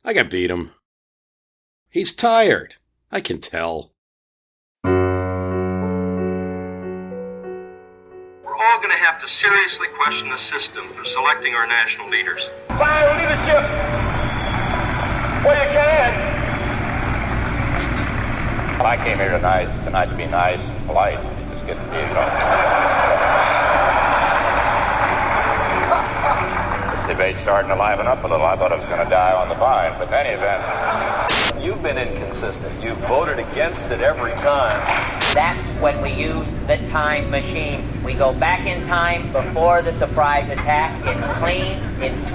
I can beat him. He's tired. I can tell. We're all going to have to seriously question the system for selecting our national leaders. Find leadership where you can. I came here tonight to be nice and polite. Just get to be, This debate's starting to liven up a little. I thought I was going to die on the vine, but in any event. You've been inconsistent. You've voted against it every time. That's when we use the time machine. We go back in time before the surprise attack. It's clean.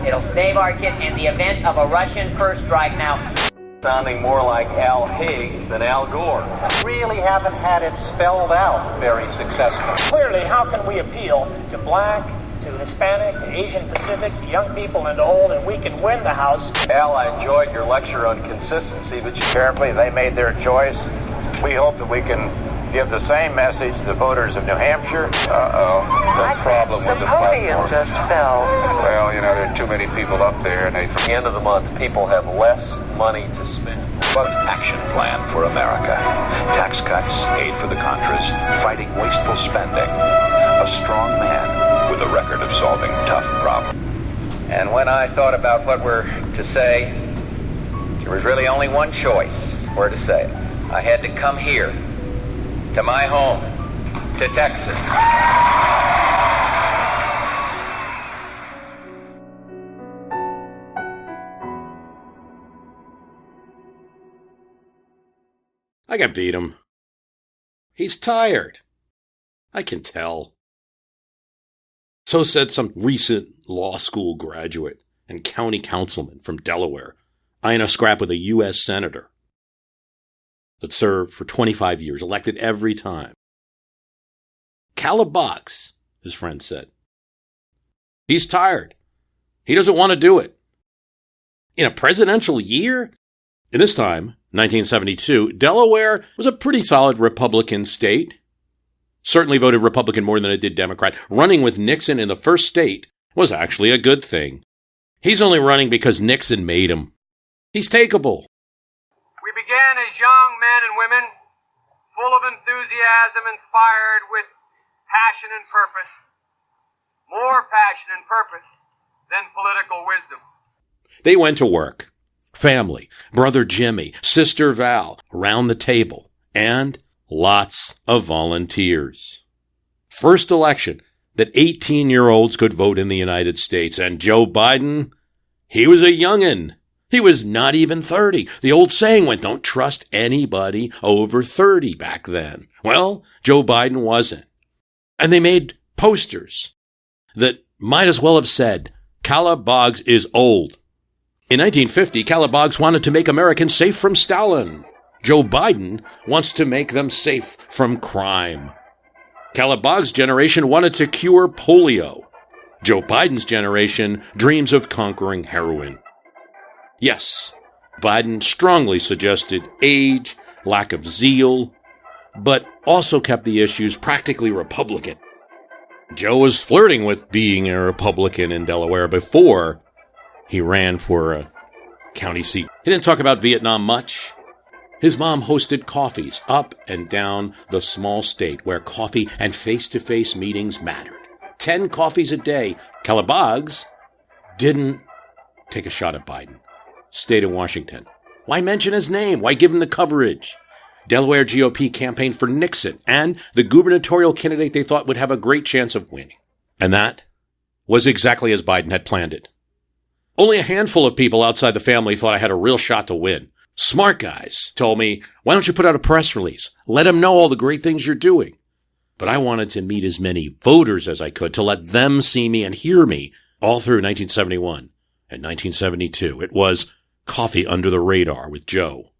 It'll save our kids in the event of a Russian first strike. Now, sounding more like Al Haig than Al Gore. Really haven't had it spelled out very successfully. Clearly, how can we appeal to black, to Hispanic, to Asian Pacific, to young people, and to old, and we can win the House? Al, I enjoyed your lecture on consistency, but Carefully, they made their choice. We hope that we can give the same message to the voters of New Hampshire. The problem with the podium platform just fell. Well, there are too many people up there, and at the end of the month, people have less money to spend. Action plan for America. Tax cuts, aid for the Contras, fighting wasteful spending. A strong man with a record of solving tough problems. And when I thought about what we're to say, there was really only one choice where to say it. I had to come here, to my home, to Texas. I can beat him. He's tired. I can tell. So said some recent law school graduate and county councilman from Delaware, eyeing a scrap with a U.S. senator that served for 25 years, elected every time. Caleb Boggs, his friend said. He's tired. He doesn't want to do it. In a presidential year? In this time, 1972, Delaware was a pretty solid Republican state. Certainly voted Republican more than it did Democrat. Running with Nixon in the first state was actually a good thing. He's only running because Nixon made him. He's takeable. We began as young men and women, full of enthusiasm and fired with passion and purpose. More passion and purpose than political wisdom. They went to work. Family, brother Jimmy, sister Val, around the table, and lots of volunteers. First election that 18-year-olds could vote in the United States, and Joe Biden, he was a youngin'. He was not even 30. The old saying went, don't trust anybody over 30 back then. Well, Joe Biden wasn't. And they made posters that might as well have said, Caleb Boggs is old. In 1950, Caleb Boggs wanted to make Americans safe from Stalin. Joe Biden wants to make them safe from crime. Caleb Boggs' generation wanted to cure polio. Joe Biden's generation dreams of conquering heroin. Yes, Biden strongly suggested age, lack of zeal, but also kept the issues practically Republican. Joe was flirting with being a Republican in Delaware before he ran for a county seat. He didn't talk about Vietnam much. His mom hosted coffees up and down the small state where coffee and face-to-face meetings mattered. 10 coffees a day. Caleb Boggs didn't take a shot at Biden. Stayed in Washington. Why mention his name? Why give him the coverage? Delaware GOP campaigned for Nixon and the gubernatorial candidate they thought would have a great chance of winning. And that was exactly as Biden had planned it. Only a handful of people outside the family thought I had a real shot to win. Smart guys told me, why don't you put out a press release? Let them know all the great things you're doing. But I wanted to meet as many voters as I could to let them see me and hear me all through 1971 and 1972. It was coffee under the radar with Joe.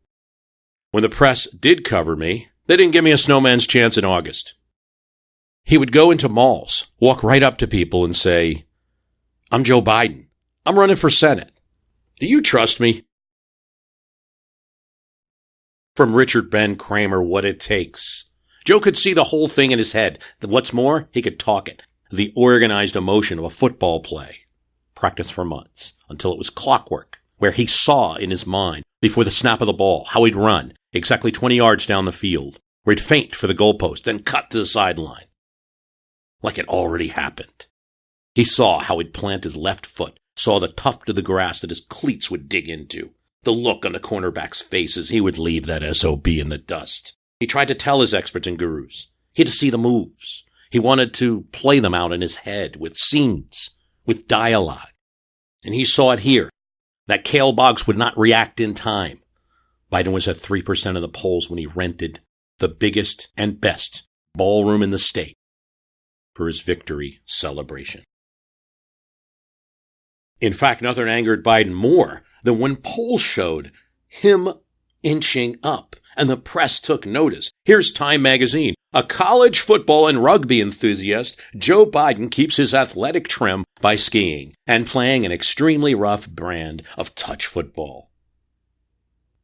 When the press did cover me, they didn't give me a snowman's chance in August. He would go into malls, walk right up to people and say, I'm Joe Biden. I'm running for Senate. Do you trust me? From Richard Ben Kramer, What It Takes. Joe could see the whole thing in his head. What's more, he could talk it. The organized emotion of a football play. Practice for months, until it was clockwork. where he saw in his mind, before the snap of the ball, how he'd run exactly 20 yards down the field, where he'd feint for the goalpost, then cut to the sideline. Like it already happened. He saw how he'd plant his left foot, saw the tuft of the grass that his cleats would dig into, the look on the cornerback's face as he would leave that SOB in the dust. He tried to tell his experts and gurus. He had to see the moves. He wanted to play them out in his head with scenes, with dialogue. And he saw it here, that Cale Boggs would not react in time. Biden was at 3% of the polls when he rented the biggest and best ballroom in the state for his victory celebration. In fact, nothing angered Biden more than when polls showed him inching up, and the press took notice. Here's Time magazine. A college football and rugby enthusiast, Joe Biden keeps his athletic trim by skiing and playing an extremely rough brand of touch football.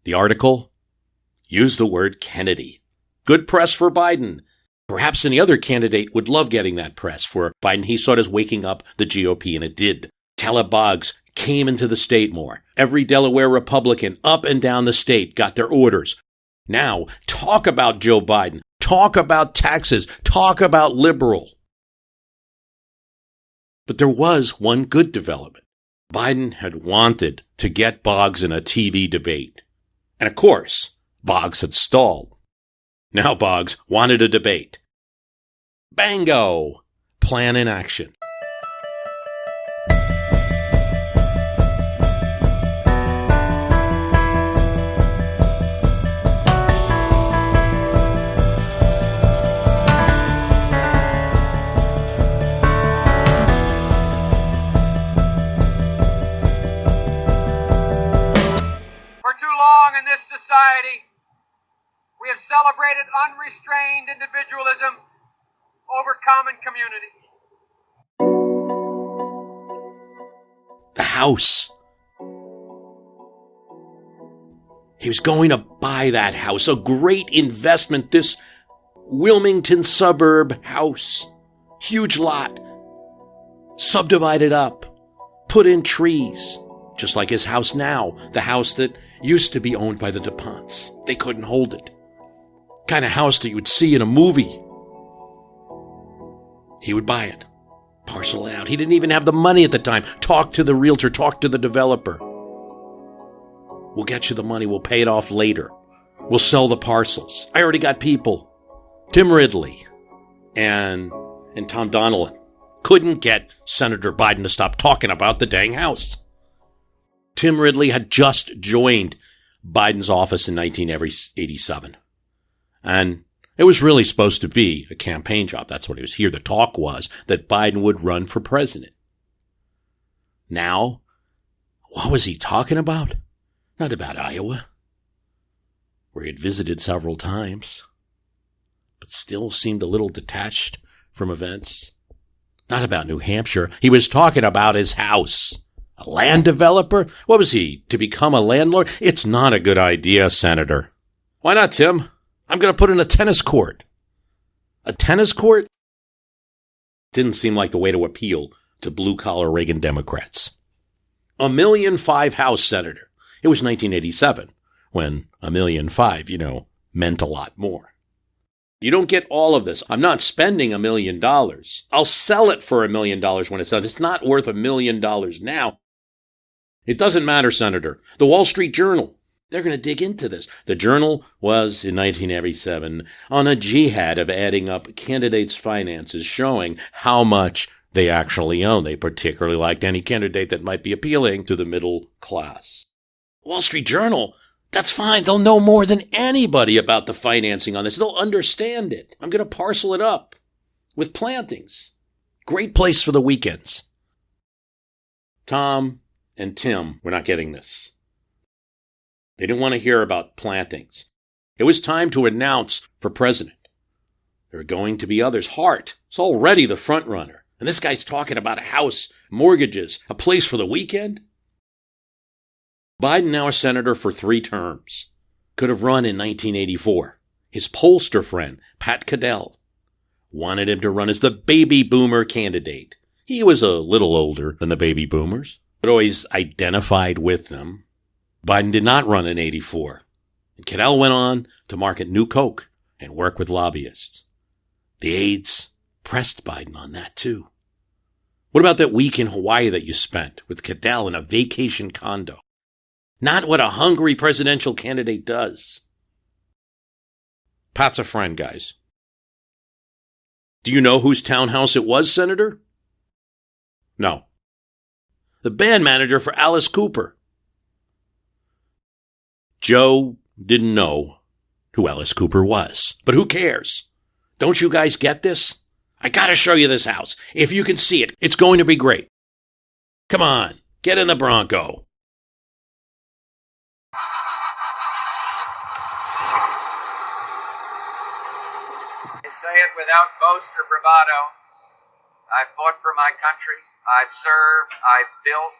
The article used the word Kennedy. Good press for Biden. Perhaps any other candidate would love getting that press. For Biden, he saw it as waking up the GOP, and it did. Caleb Boggs came into the state more. Every Delaware Republican up and down the state got their orders. Now, talk about Joe Biden. Talk about taxes. Talk about liberal. But there was one good development. Biden had wanted to get Boggs in a TV debate. And of course, Boggs had stalled. Now Boggs wanted a debate. Bango! Plan in action. In this society, we have celebrated unrestrained individualism over common community. The house. He was going to buy that house, a great investment, this Wilmington suburb house. Huge lot. Subdivided up. Put in trees. Just like his house now, the house that used to be owned by the DuPonts. They couldn't hold it. Kind of house that you would see in a movie. He would buy it. Parcel it out. He didn't even have the money at the time. Talk to the realtor. Talk to the developer. We'll get you the money. We'll pay it off later. We'll sell the parcels. I already got people. Tim Ridley and Tom Donnellan couldn't get Senator Biden to stop talking about the dang house. Tim Ridley had just joined Biden's office in 1987. And it was really supposed to be a campaign job. That's what it was here. The talk was that Biden would run for president. Now, what was he talking about? Not about Iowa, where he had visited several times, but still seemed a little detached from events. Not about New Hampshire. He was talking about his house. A land developer? What was he, to become a landlord? It's not a good idea, Senator. Why not, Tim? I'm going to put in a tennis court. A tennis court? Didn't seem like the way to appeal to blue-collar Reagan Democrats. $1.5 million house, Senator. It was 1987, when $1.5 million, meant a lot more. You don't get all of this. I'm not spending $1 million. I'll sell it for $1 million when it's done. It's not worth $1 million now. It doesn't matter, Senator. The Wall Street Journal, they're going to dig into this. The Journal was, in 1987, on a jihad of adding up candidates' finances, showing how much they actually own. They particularly liked any candidate that might be appealing to the middle class. Wall Street Journal, that's fine. They'll know more than anybody about the financing on this. They'll understand it. I'm going to parcel it up with plantings. Great place for the weekends. Tom and Tim were not getting this. They didn't want to hear about plantings. It was time to announce for president. There are going to be others. Hart is already the front runner. And this guy's talking about a house, mortgages, a place for the weekend. Biden, now a senator for 3 terms, could have run in 1984. His pollster friend, Pat Cadell, wanted him to run as the baby boomer candidate. He was a little older than the baby boomers, but always identified with them. Biden did not run in 84. And Cadell went on to market new coke and work with lobbyists. The aides pressed Biden on that too. What about that week in Hawaii that you spent with Cadell in a vacation condo? Not what a hungry presidential candidate does. Pat's a friend, guys. Do you know whose townhouse it was, Senator? No. The band manager for Alice Cooper. Joe didn't know who Alice Cooper was, but who cares? Don't you guys get this? I gotta show you this house. If you can see it, it's going to be great. Come on, get in the Bronco. I say it without boast or bravado. I've fought for my country, I've served, I've built,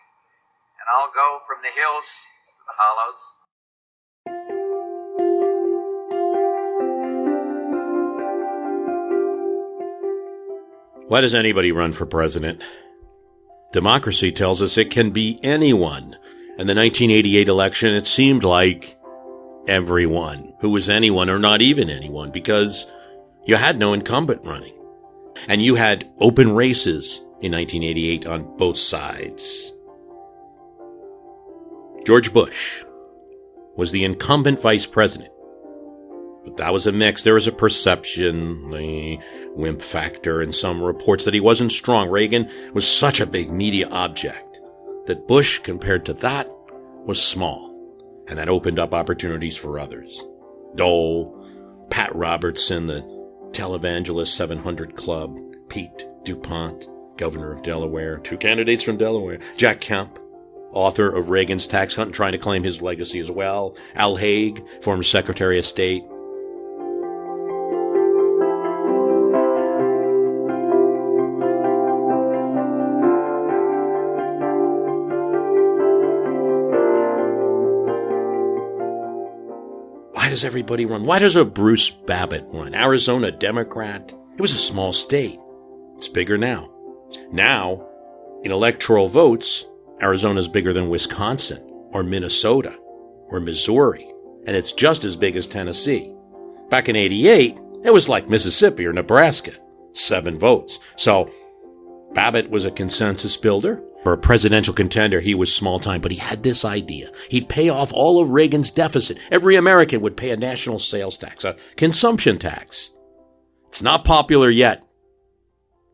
and I'll go from the hills to the hollows. Why does anybody run for president? Democracy tells us it can be anyone. In the 1988 election, it seemed like everyone who was anyone or not even anyone, because you had no incumbent running. And you had open races in 1988 on both sides. George Bush was the incumbent vice president. But that was a mix. There was a perception, the wimp factor, and some reports that he wasn't strong. Reagan was such a big media object that Bush, compared to that, was small. And that opened up opportunities for others. Dole, Pat Robertson, the televangelist 700 Club, Pete DuPont, governor of Delaware, 2 candidates from Delaware, Jack Kemp, author of Reagan's Tax Hunt, trying to claim his legacy as well, Al Haig, former Secretary of State. Why does everybody run? Why does a Bruce Babbit run? Arizona Democrat. It was a small state. It's bigger now. Now, in electoral votes, Arizona's bigger than Wisconsin or Minnesota or Missouri, and it's just as big as Tennessee. Back in 88, it was like Mississippi or Nebraska, 7 votes. So Babbit was a consensus builder. For a presidential contender, he was small time, but he had this idea. He'd pay off all of Reagan's deficit. Every American would pay a national sales tax, a consumption tax. It's not popular yet,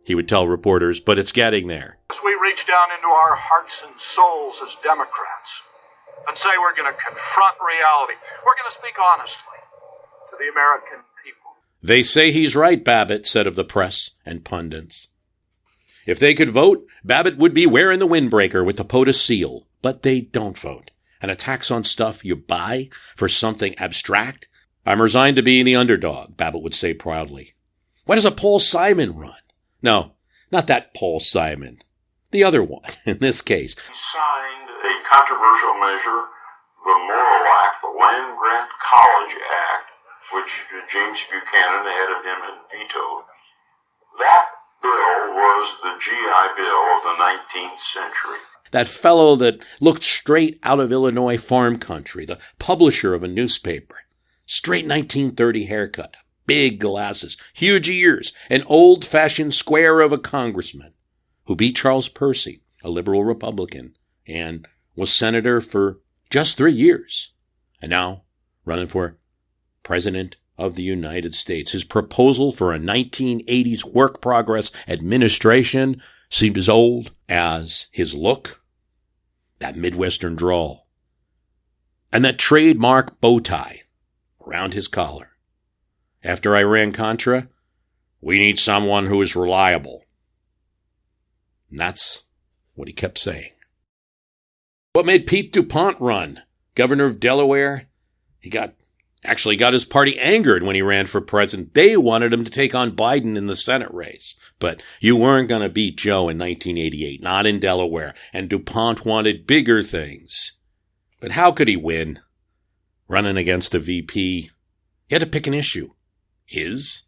he would tell reporters, but it's getting there. As we reach down into our hearts and souls as Democrats and say we're going to confront reality, we're going to speak honestly to the American people. They say he's right, Babbit said of the press and pundits. If they could vote, Babbit would be wearing the windbreaker with the POTUS seal. But they don't vote. And a tax on stuff you buy for something abstract? I'm resigned to being the underdog, Babbit would say proudly. Why does a Paul Simon run? No, not that Paul Simon. The other one, in this case. He signed a controversial measure, the Moral Act, the Land Grant College Act, which James Buchanan, ahead of him, had vetoed. That bill was the GI Bill of the 19th century. That fellow that looked straight out of Illinois farm country, the publisher of a newspaper. Straight 1930 haircut, big glasses, huge ears, an old-fashioned square of a congressman who beat Charles Percy, a liberal Republican, and was senator for just 3 years. And now running for president of the United States. His proposal for a 1980s work progress administration seemed as old as his look, that Midwestern drawl, and that trademark bow tie around his collar. After Iran-Contra, we need someone who is reliable. And that's what he kept saying. What made Pete DuPont run? Governor of Delaware? He actually got his party angered when he ran for president. They wanted him to take on Biden in the Senate race. But you weren't going to beat Joe in 1988, not in Delaware. And DuPont wanted bigger things. But how could he win? Running against a VP. He had to pick an issue. His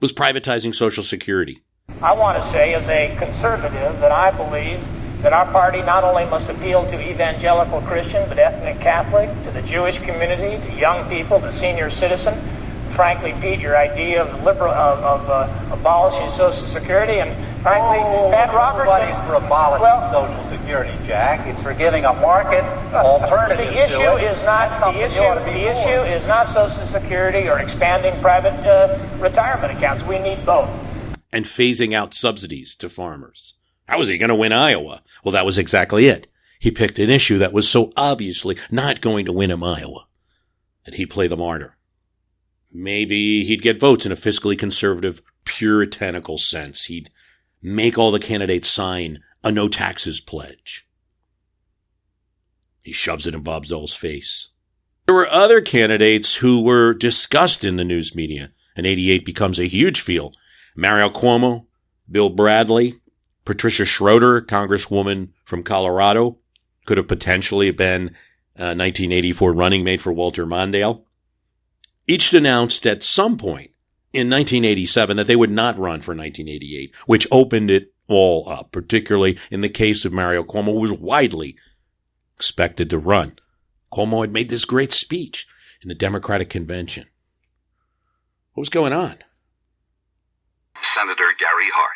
was privatizing Social Security. I want to say as a conservative that I believe that our party not only must appeal to evangelical Christian, but ethnic Catholic, to the Jewish community, to young people, to senior citizen. Frankly, Pete, your idea of abolishing Social Security, and frankly, Pat Robertson. Nobody's for abolishing Social Security, Jack. It's for giving a market alternative. The issue is not Social Security or expanding private retirement accounts. We need both. And phasing out subsidies to farmers. How was he going to win Iowa? Well, that was exactly it. He picked an issue that was so obviously not going to win him Iowa that he'd play the martyr. Maybe he'd get votes in a fiscally conservative, puritanical sense. He'd make all the candidates sign a no taxes pledge. He shoves it in Bob Dole's face. There were other candidates who were discussed in the news media, and 88 becomes a huge field. Mario Cuomo, Bill Bradley, Patricia Schroeder, Congresswoman from Colorado, could have potentially been a 1984 running mate for Walter Mondale. Each announced at some point in 1987 that they would not run for 1988, which opened it all up, particularly in the case of Mario Cuomo, who was widely expected to run. Cuomo had made this great speech in the Democratic convention. What was going on? Senator Gary Hart.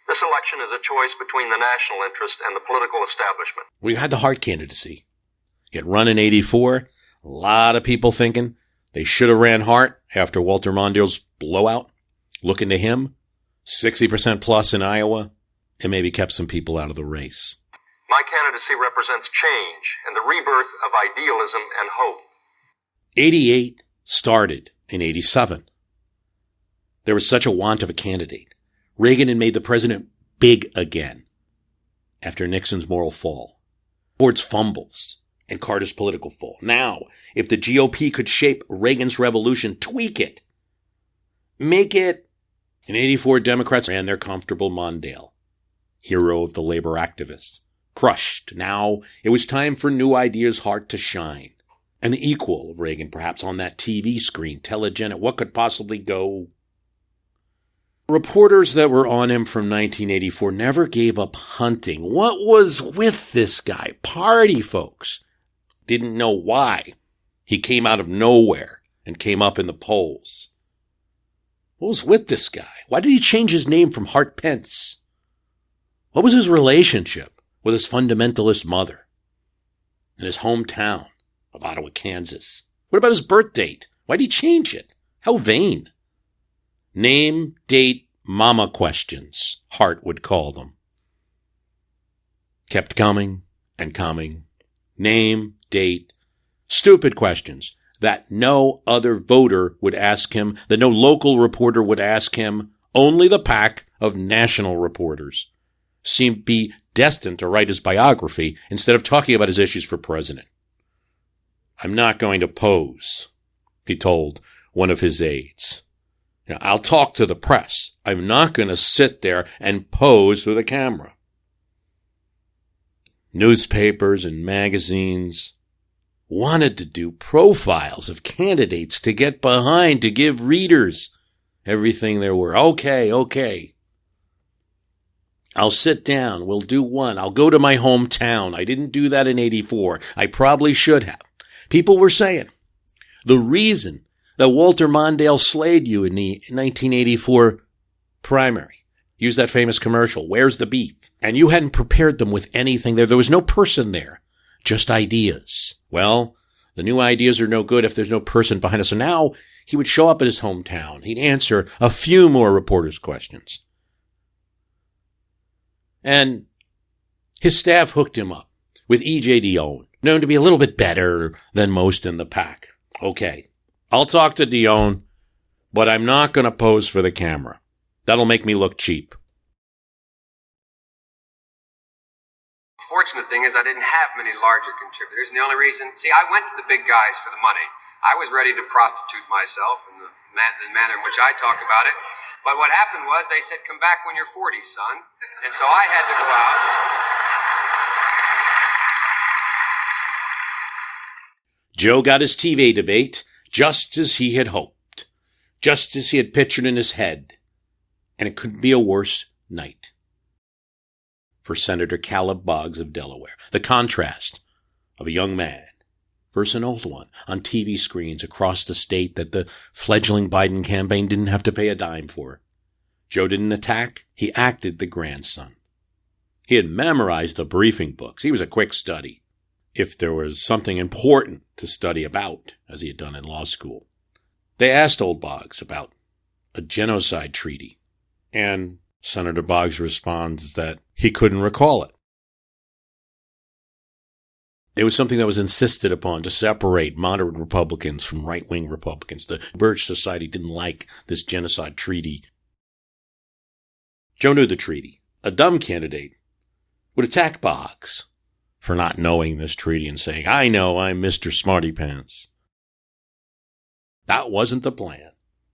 This election is a choice between the national interest and the political establishment. We had the Hart candidacy. He had run in 84. A lot of people thinking they should have ran Hart after Walter Mondale's blowout. Looking to him, 60% plus in Iowa, and maybe kept some people out of the race. My candidacy represents change and the rebirth of idealism and hope. 88 started in 87. There was such a want of a candidate. Reagan had made the president big again after Nixon's moral fall, Ford's fumbles, and Carter's political fall. Now, if the GOP could shape Reagan's revolution, tweak it, make it, in 84 Democrats ran their comfortable Mondale, hero of the labor activists, crushed. Now it was time for new ideas' Hart to shine. And the equal of Reagan, perhaps on that TV screen, telegenic, what could possibly go? Reporters that were on him from 1984 never gave up hunting. What was with this guy? Party folks didn't know why he came out of nowhere and came up in the polls. What was with this guy? Why did he change his name from Hart Pence? What was his relationship with his fundamentalist mother in his hometown of Ottawa, Kansas? What about his birth date? Why did he change it? How vain. Name, date, mama questions, Hart would call them. Kept coming and coming. Name, date, stupid questions that no other voter would ask him, that no local reporter would ask him. Only the pack of national reporters seemed to be destined to write his biography instead of talking about his issues for president. I'm not going to pose, he told one of his aides. Now, I'll talk to the press. I'm not going to sit there and pose with a camera. Newspapers and magazines wanted to do profiles of candidates to get behind, to give readers everything there were. Okay. I'll sit down. We'll do one. I'll go to my hometown. I didn't do that in 84. I probably should have. People were saying the reason that Walter Mondale slayed you in the 1984 primary, use that famous commercial, where's the beef? And you hadn't prepared them with anything there. There was no person there, just ideas. Well, the new ideas are no good if there's no person behind us. So now he would show up at his hometown. He'd answer a few more reporters' questions. And his staff hooked him up with E.J. Dionne, known to be a little bit better than most in the pack. Okay, I'll talk to Dionne, but I'm not going to pose for the camera. That'll make me look cheap. Fortunate thing is I didn't have many larger contributors, and the only reason, I went to the big guys for the money. I was ready to prostitute myself in the manner in which I talk about it. But what happened was they said, come back when you're 40, son. And so I had to go out. Joe got his TV debate just as he had hoped, just as he had pictured in his head. And it couldn't be a worse night. for Senator Caleb Boggs of Delaware. The contrast of a young man versus an old one on TV screens across the state that the fledgling Biden campaign didn't have to pay a dime for. Joe didn't attack. He acted the grandson. He had memorized the briefing books. He was a quick study, if there was something important to study about, as he had done in law school. They asked old Boggs about a genocide treaty, and Senator Boggs responds that he couldn't recall it. It was something that was insisted upon to separate moderate Republicans from right-wing Republicans. The Birch Society didn't like this genocide treaty. Joe knew the treaty. A dumb candidate would attack Boggs for not knowing this treaty and saying, I know, I'm Mr. Smarty Pants. That wasn't the plan.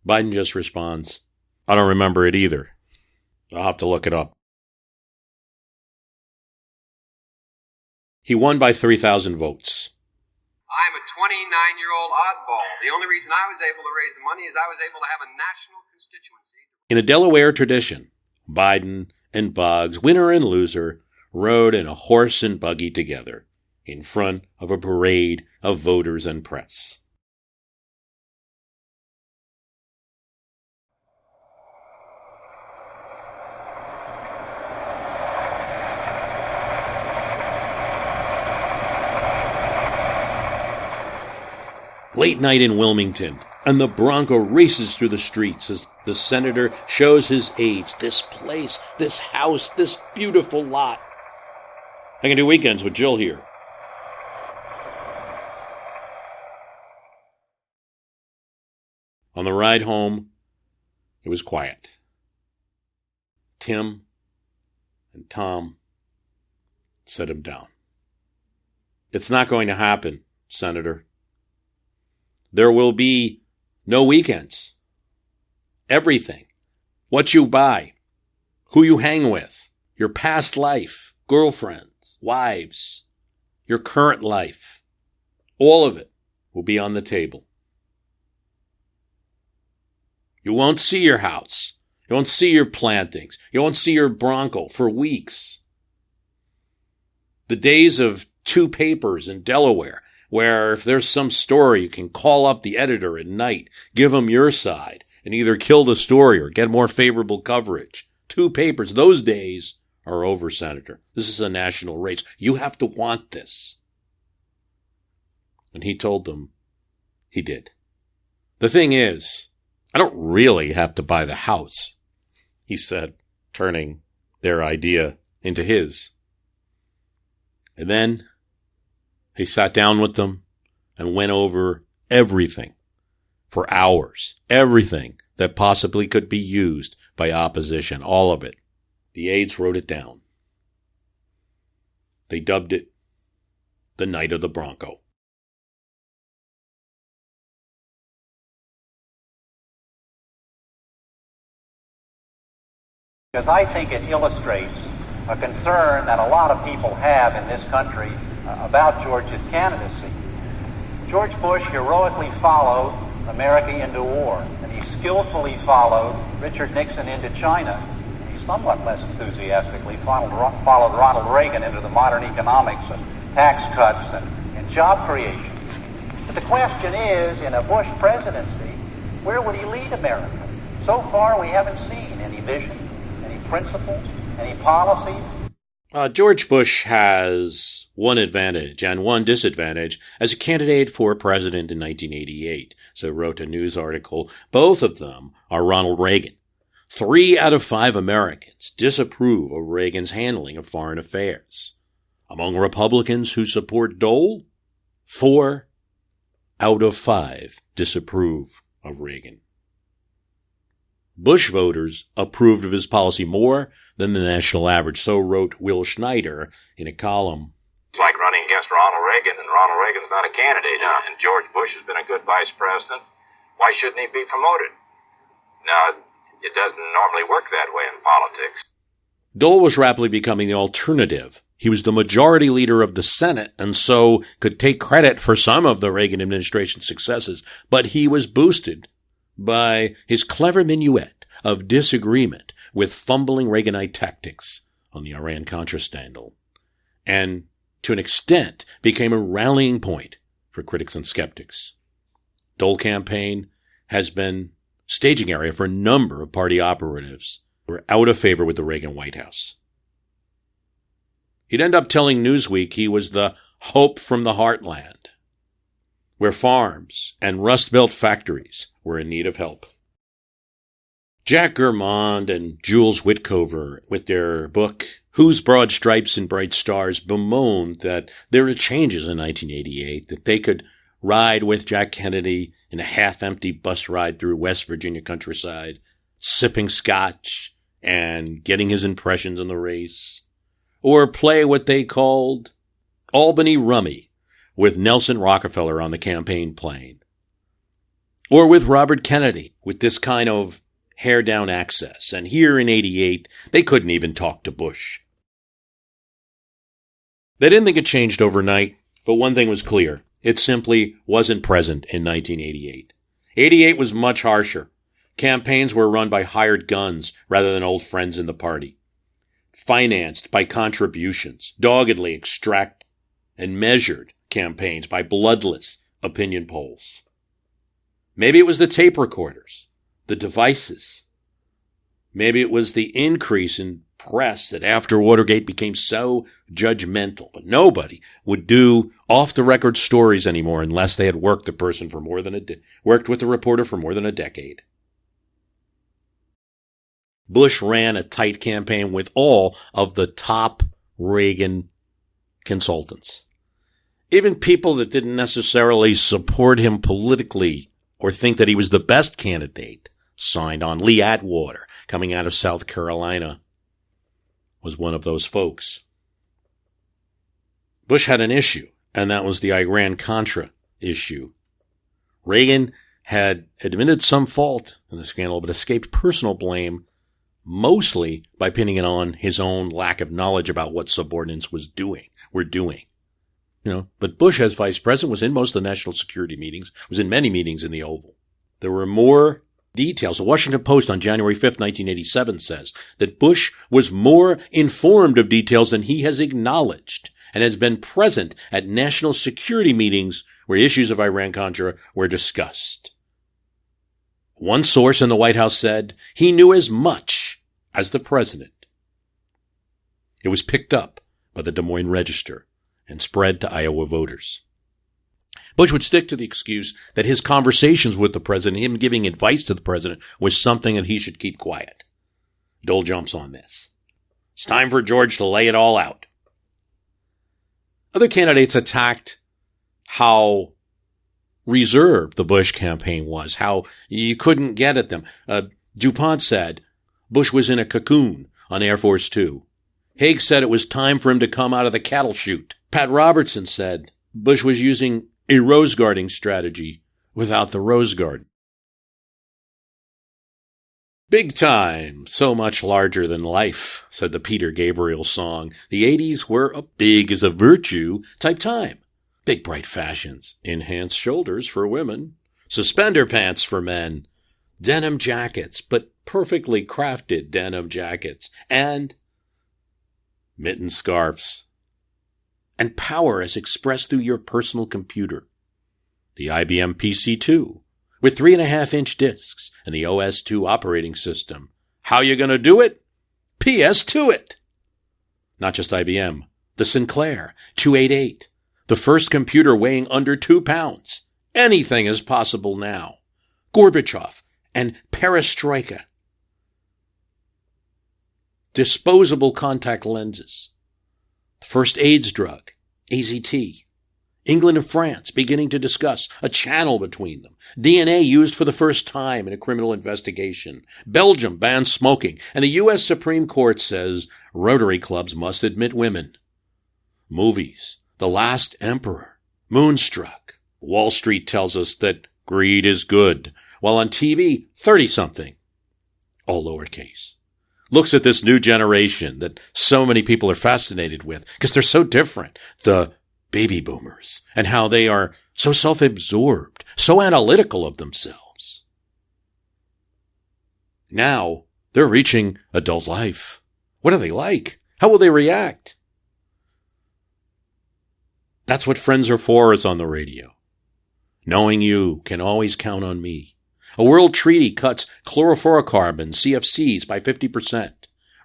Biden just responds, I don't remember it either. I'll have to look it up. He won by 3,000 votes. I'm a 29-year-old oddball. The only reason I was able to raise the money is I was able to have a national constituency. In a Delaware tradition, Biden and Boggs, winner and loser, rode in a horse and buggy together in front of a parade of voters and press. Late night in Wilmington, and the Bronco races through the streets as the senator shows his aides this place, this house, this beautiful lot. I can do weekends with Jill here. On the ride home, it was quiet. Tim and Tom set him down. It's not going to happen, Senator. There will be no weekends. Everything. What you buy. Who you hang with. Your past life. Girlfriends. Wives. Your current life. All of it will be on the table. You won't see your house. You won't see your plantings. You won't see your Bronco for weeks. The days of 2 papers in Delaware, where if there's some story, you can call up the editor at night, give him your side, and either kill the story or get more favorable coverage. 2 papers, those days are over, Senator. This is a national race. You have to want this. And he told them he did. The thing is, I don't really have to buy the house, he said, turning their idea into his. And then he sat down with them and went over everything for hours, everything that possibly could be used by opposition, all of it. The aides wrote it down. They dubbed it the Night of the Bronco. Because I think it illustrates a concern that a lot of people have in this country about George's candidacy. George Bush heroically followed America into war, and he skillfully followed Richard Nixon into China. He somewhat less enthusiastically followed Ronald Reagan into the modern economics of tax cuts and job creation. But the question is, in a Bush presidency, where would he lead America? So far, we haven't seen any vision, any principles, any policies. George Bush has one advantage and one disadvantage as a candidate for president in 1988. So wrote a news article. Both of them are Ronald Reagan. 3 out of 5 Americans disapprove of Reagan's handling of foreign affairs. Among Republicans who support Dole, 4 out of 5 disapprove of Reagan. Bush voters approved of his policy more than the national average, so wrote Will Schneider in a column. It's like running against Ronald Reagan, and Ronald Reagan's not a candidate, and George Bush has been a good vice president. Why shouldn't he be promoted? Now, it doesn't normally work that way in politics. Dole was rapidly becoming the alternative. He was the majority leader of the Senate, and so could take credit for some of the Reagan administration's successes, but he was boosted by his clever minuet of disagreement with fumbling Reaganite tactics on the Iran-Contra scandal, and to an extent became a rallying point for critics and skeptics. Dole campaign has been staging area for a number of party operatives who were out of favor with the Reagan White House. He'd end up telling Newsweek he was the hope from the heartland, where farms and Rust Belt factories were in need of help. Jack Germond and Jules Witcover, with their book, Whose Broad Stripes and Bright Stars, bemoaned that there were changes in 1988, that they could ride with Jack Kennedy in a half-empty bus ride through West Virginia countryside, sipping scotch and getting his impressions on the race, or play what they called Albany Rummy with Nelson Rockefeller on the campaign plane, or with Robert Kennedy with this kind of hair-down access, and here in 88, they couldn't even talk to Bush. They didn't think it changed overnight, but one thing was clear. It simply wasn't present in 1988. 88 was much harsher. Campaigns were run by hired guns rather than old friends in the party, financed by contributions, doggedly extract and measured campaigns by bloodless opinion polls. Maybe it was the tape recorders, the devices. Maybe it was the increase in press that after Watergate became so judgmental. But nobody would do off-the-record stories anymore unless they had worked the person for more than worked with the reporter for more than a decade. Bush ran a tight campaign with all of the top Reagan consultants. Even people that didn't necessarily support him politically or think that he was the best candidate signed on. Lee Atwater, coming out of South Carolina, was one of those folks. Bush had an issue, and that was the Iran-Contra issue. Reagan had admitted some fault in the scandal, but escaped personal blame, mostly by pinning it on his own lack of knowledge about what subordinates were doing. But Bush, as vice president, was in most of the national security meetings, was in many meetings in the Oval. There were more details. The Washington Post on January 5th, 1987 says that Bush was more informed of details than he has acknowledged and has been present at national security meetings where issues of Iran-Contra were discussed. One source in the White House said he knew as much as the president. It was picked up by the Des Moines Register and spread to Iowa voters. Bush would stick to the excuse that his conversations with the president, him giving advice to the president, was something that he should keep quiet. Dole jumps on this. It's time for George to lay it all out. Other candidates attacked how reserved the Bush campaign was, how you couldn't get at them. DuPont said Bush was in a cocoon on Air Force Two. Haig said it was time for him to come out of the cattle chute. Pat Robertson said Bush was using a rose guarding strategy without the rose garden. Big time, so much larger than life, said the Peter Gabriel song. The 80s were a big is a virtue type time. Big bright fashions, enhanced shoulders for women, suspender pants for men, denim jackets, but perfectly crafted denim jackets, and mitten scarves. And power as expressed through your personal computer. The IBM PC-2 with 3.5-inch discs and the OS/2 operating system. How you gonna do it? PS2 it! Not just IBM. The Sinclair 288. The first computer weighing under 2 pounds. Anything is possible now. Gorbachev and Perestroika. Disposable contact lenses. The first AIDS drug, AZT. England and France beginning to discuss a channel between them. DNA used for the first time in a criminal investigation. Belgium bans smoking. And the U.S. Supreme Court says Rotary clubs must admit women. Movies. The Last Emperor. Moonstruck. Wall Street tells us that greed is good. While on TV, 30-something. All lowercase. Looks at this new generation that so many people are fascinated with because they're so different, the baby boomers, and how they are so self-absorbed, so analytical of themselves. Now, they're reaching adult life. What are they like? How will they react? That's what friends are for is on the radio. Knowing you can always count on me. A world treaty cuts chlorofluorocarbons, CFCs, by 50%.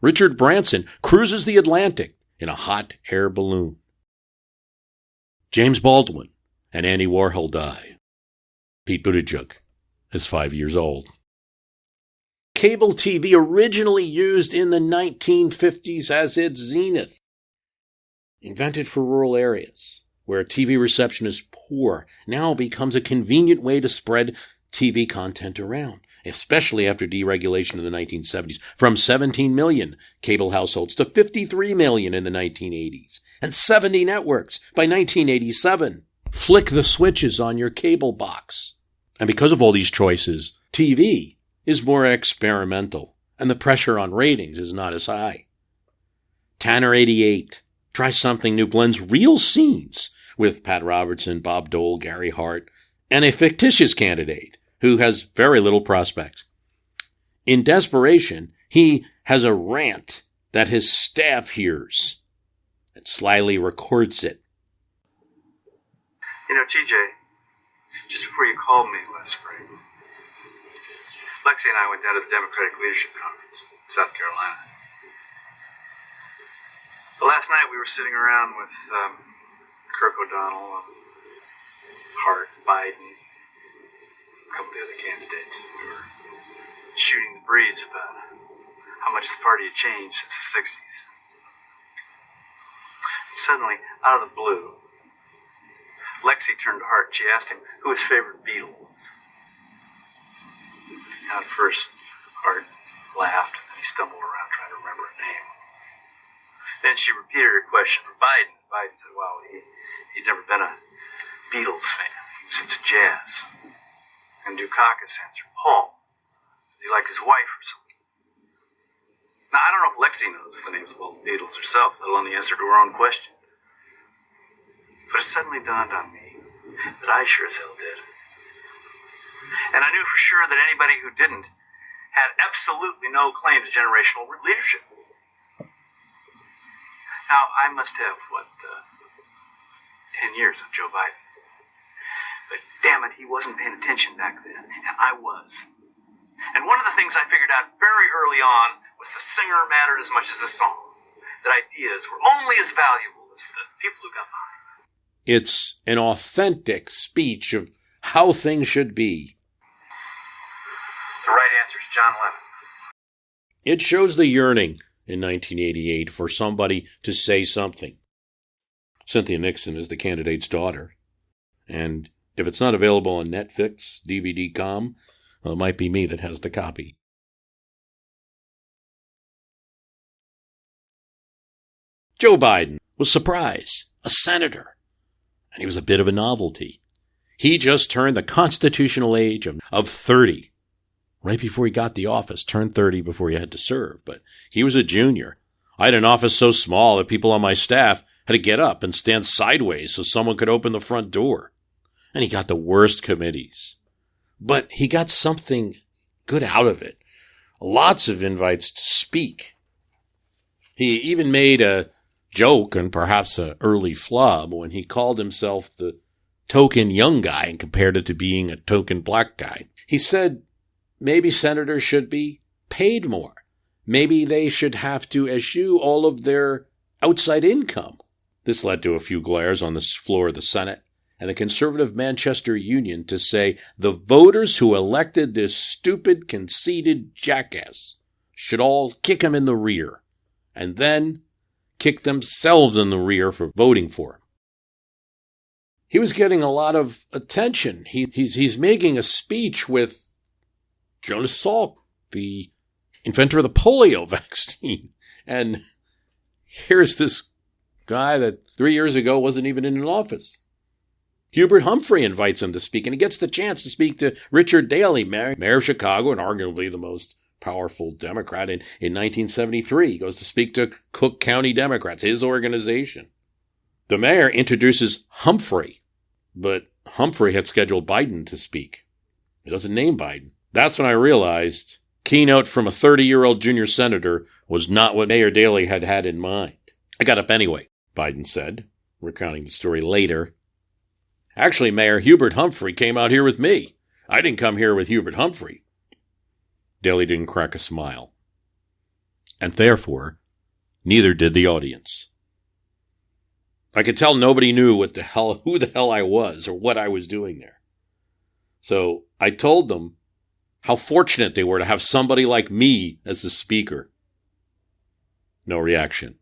Richard Branson cruises the Atlantic in a hot air balloon. James Baldwin and Andy Warhol die. Pete Buttigieg is 5 years old. Cable TV, originally used in the 1950s as its zenith, invented for rural areas where TV reception is poor, now becomes a convenient way to spread TV content around, especially after deregulation in the 1970s, from 17 million cable households to 53 million in the 1980s, and 70 networks by 1987. Flick the switches on your cable box. And because of all these choices, TV is more experimental, and the pressure on ratings is not as high. Tanner 88, Try Something New, blends real scenes with Pat Robertson, Bob Dole, Gary Hart, and a fictitious candidate who has very little prospects. In desperation, he has a rant that his staff hears and slyly records it. You know, TJ, just before you called me last spring, Lexi and I went down to the Democratic Leadership Conference in South Carolina. The last night we were sitting around with Kirk O'Donnell, Hart, Biden, a couple of the other candidates. We were shooting the breeze about how much the party had changed since the 60s. And suddenly, out of the blue, Lexi turned to Hart. She asked him who his favorite Beatle was. Now, at first, Hart laughed, and then he stumbled around trying to remember a name. Then she repeated her question for Biden. Biden said, well, he'd never been a Beatles fan. He was into jazz. And Dukakis answered Paul, because he liked his wife or something. Now, I don't know if Lexi knows the names of all the Beatles herself, let alone the answer to her own question. But it suddenly dawned on me that I sure as hell did. And I knew for sure that anybody who didn't had absolutely no claim to generational leadership. Now, I must have, 10 years of Joe Biden. But damn it, he wasn't paying attention back then, and I was. And one of the things I figured out very early on was the singer mattered as much as the song. That ideas were only as valuable as the people who got behind them. It's an authentic speech of how things should be. The right answer is John Lennon. It shows the yearning in 1988 for somebody to say something. Cynthia Nixon is the candidate's daughter. And if it's not available on Netflix, DVD.com, well, it might be me that has the copy. Joe Biden was surprised, a senator, and he was a bit of a novelty. He just turned the constitutional age of 30. Right before he got the office, turned 30 before he had to serve, but he was a junior. I had an office so small that people on my staff had to get up and stand sideways so someone could open the front door. And he got the worst committees. But he got something good out of it. Lots of invites to speak. He even made a joke, and perhaps an early flub, when he called himself the token young guy and compared it to being a token black guy. He said, maybe senators should be paid more. Maybe they should have to eschew all of their outside income. This led to a few glares on the floor of the Senate and the conservative Manchester Union to say the voters who elected this stupid, conceited jackass should all kick him in the rear and then kick themselves in the rear for voting for him. He was getting a lot of attention. He's making a speech with Jonas Salk, the inventor of the polio vaccine. And here's this guy that 3 years ago wasn't even in an office. Hubert Humphrey invites him to speak, and he gets the chance to speak to Richard Daley, mayor of Chicago, and arguably the most powerful Democrat in 1973. He goes to speak to Cook County Democrats, his organization. The mayor introduces Humphrey, but Humphrey had scheduled Biden to speak. He doesn't name Biden. That's when I realized keynote from a 30-year-old junior senator was not what Mayor Daley had had in mind. I got up anyway, Biden said, recounting the story later. Actually, Mayor Hubert Humphrey came out here with me. I didn't come here with Hubert Humphrey. Daley didn't crack a smile. And therefore, neither did the audience. I could tell nobody knew who the hell I was or what I was doing there. So I told them how fortunate they were to have somebody like me as the speaker. No reaction.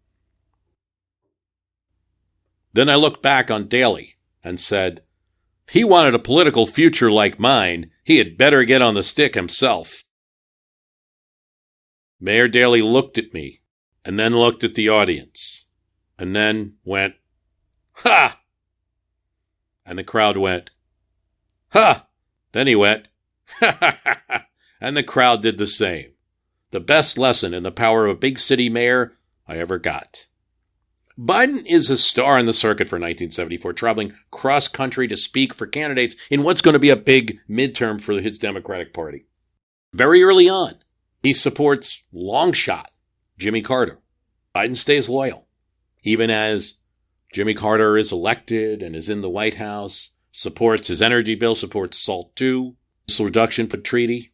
Then I looked back on Daley and said, if he wanted a political future like mine, he had better get on the stick himself. Mayor Daley looked at me and then looked at the audience and then went, "Ha!" And the crowd went, "Ha!" Then he went, "Ha ha ha ha!" And the crowd did the same. The best lesson in the power of a big city mayor I ever got. Biden is a star in the circuit for 1974, traveling cross-country to speak for candidates in what's going to be a big midterm for his Democratic Party. Very early on, he supports long shot Jimmy Carter. Biden stays loyal, even as Jimmy Carter is elected and is in the White House, supports his energy bill, supports SALT II, missile reduction treaty.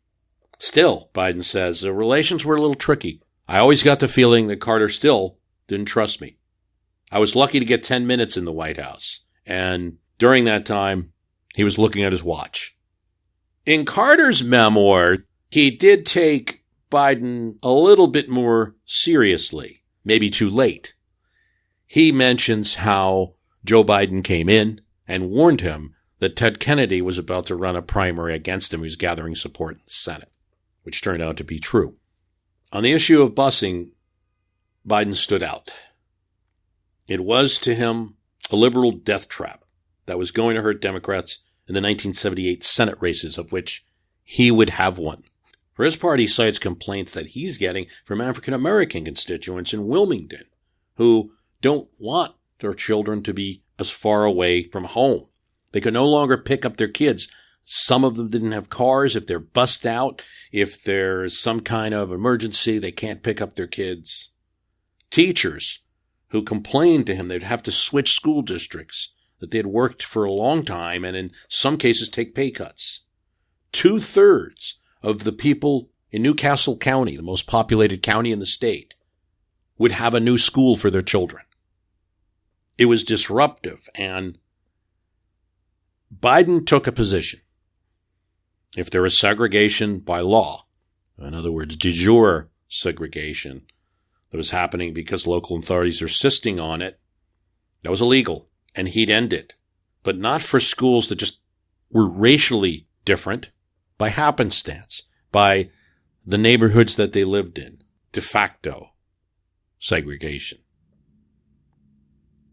Still, Biden says, the relations were a little tricky. I always got the feeling that Carter still didn't trust me. I was lucky to get 10 minutes in the White House, and during that time, he was looking at his watch. In Carter's memoir, he did take Biden a little bit more seriously, maybe too late. He mentions how Joe Biden came in and warned him that Ted Kennedy was about to run a primary against him. He was gathering support in the Senate, which turned out to be true. On the issue of busing, Biden stood out. It was to him a liberal death trap that was going to hurt Democrats in the 1978 Senate races, of which he would have one. For his part, he cites complaints that he's getting from African-American constituents in Wilmington who don't want their children to be as far away from home. They could no longer pick up their kids. Some of them didn't have cars. If they're bussed out, if there's some kind of emergency, they can't pick up their kids. Teachers who complained to him they'd have to switch school districts, that they had worked for a long time and in some cases take pay cuts. 2/3 of the people in Newcastle County, the most populated county in the state, would have a new school for their children. It was disruptive, and Biden took a position. If there is segregation by law, in other words, de jure segregation, that was happening because local authorities are insisting on it, that was illegal, and he'd end it. But not for schools that just were racially different, by happenstance, by the neighborhoods that they lived in, de facto segregation.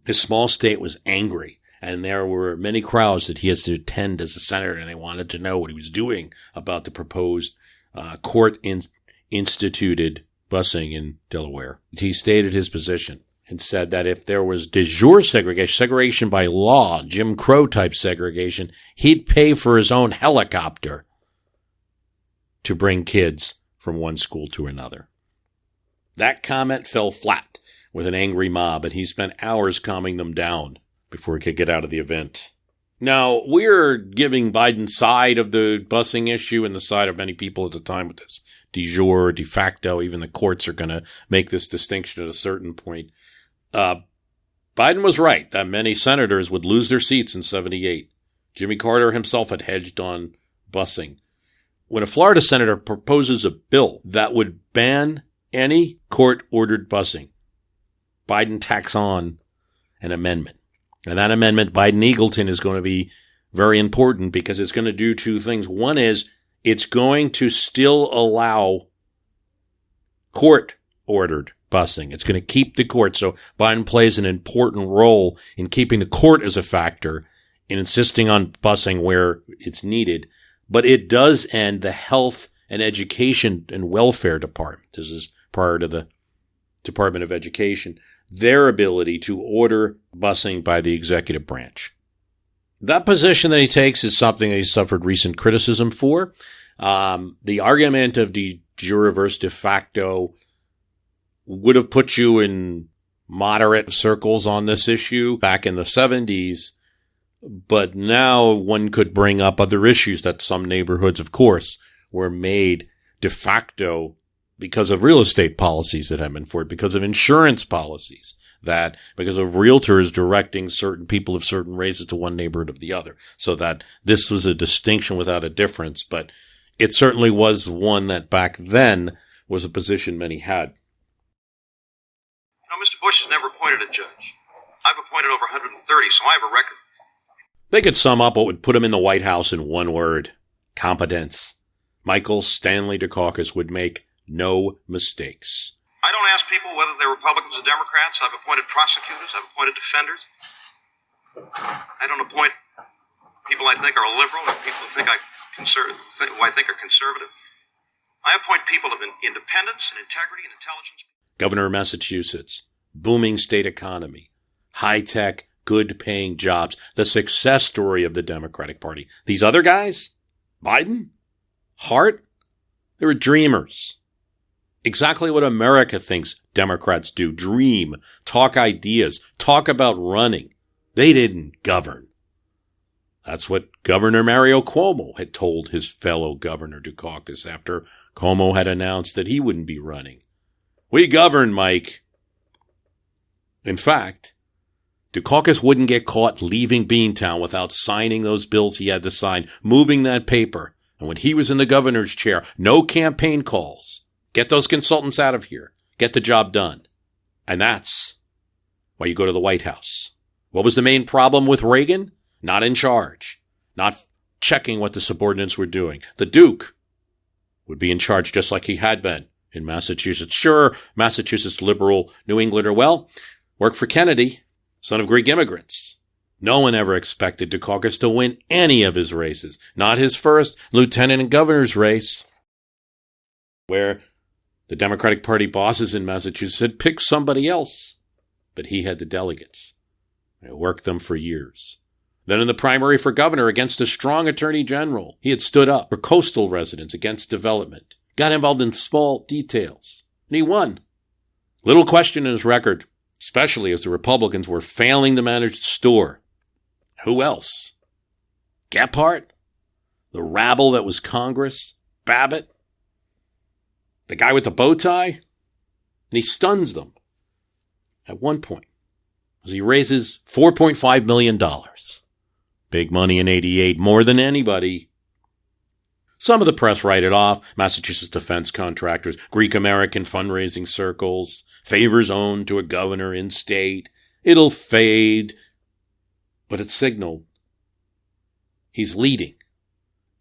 His small state was angry, and there were many crowds that he has to attend as a senator, and they wanted to know what he was doing about the proposed court-instituted busing in Delaware. He stated his position and said that if there was de jure segregation by law, Jim Crow type segregation, he'd pay for his own helicopter to bring kids from one school to another. That comment fell flat with an angry mob, and he spent hours calming them down before he could get out of the event. Now, we're giving Biden's side of the busing issue and the side of many people at the time with this de jure, de facto. Even the courts are going to make this distinction at a certain point. Biden was right that many senators would lose their seats in 78. Jimmy Carter himself had hedged on busing. When a Florida senator proposes a bill that would ban any court-ordered busing, Biden tacks on an amendment. And that amendment, Biden-Eagleton, is going to be very important because it's going to do two things. One is it's going to still allow court-ordered busing. It's going to keep the court. So Biden plays an important role in keeping the court as a factor, in insisting on busing where it's needed. But it does end the health and education and welfare department. This is prior to the Department of Education, their ability to order busing by the executive branch. That position that he takes is something that he suffered recent criticism for. The argument of de juriverse de facto would have put you in moderate circles on this issue back in the 70s. But now one could bring up other issues that some neighborhoods, of course, were made de facto because of real estate policies that have been forward, because of insurance policies, that because of realtors directing certain people of certain races to one neighborhood of the other. So that this was a distinction without a difference, but it certainly was one that back then was a position many had. You know, Mr. Bush has never appointed a judge. I've appointed over 130, so I have a record. They could sum up what would put him in the White House in one word: competence. Michael Stanley Dukakis would make no mistakes. I don't ask people whether they're Republicans or Democrats. I've appointed prosecutors. I've appointed defenders. I don't appoint people I think are liberal or people who think who I think are conservative. I appoint people of independence and integrity and intelligence. Governor of Massachusetts, booming state economy, high-tech, good-paying jobs, the success story of the Democratic Party. These other guys, Biden, Hart, they were dreamers. Exactly what America thinks Democrats do: dream, talk ideas, talk about running. They didn't govern. That's what Governor Mario Cuomo had told his fellow Governor Dukakis after Cuomo had announced that he wouldn't be running. We govern, Mike. In fact, Dukakis wouldn't get caught leaving Beantown without signing those bills he had to sign, moving that paper. And when he was in the governor's chair, no campaign calls. Get those consultants out of here. Get the job done. And that's why you go to the White House. What was the main problem with Reagan? Not in charge. Not checking what the subordinates were doing. The Duke would be in charge just like he had been in Massachusetts. Sure, Massachusetts liberal New Englander, well, worked for Kennedy, son of Greek immigrants. No one ever expected Dukakis to win any of his races. Not his first lieutenant and governor's race, where the Democratic Party bosses in Massachusetts had picked somebody else. But he had the delegates. He worked them for years. Then in the primary for governor against a strong attorney general, he had stood up for coastal residents against development, got involved in small details, and he won. Little question in his record, especially as the Republicans were failing to manage the store. Who else? Gephardt? The rabble that was Congress? Babbit? The guy with the bow tie? And he stuns them. At one point, as he raises $4.5 million. Big money in '88, more than anybody. Some of the press write it off. Massachusetts defense contractors, Greek-American fundraising circles, favors owed to a governor in state. It'll fade. But it signaled he's leading,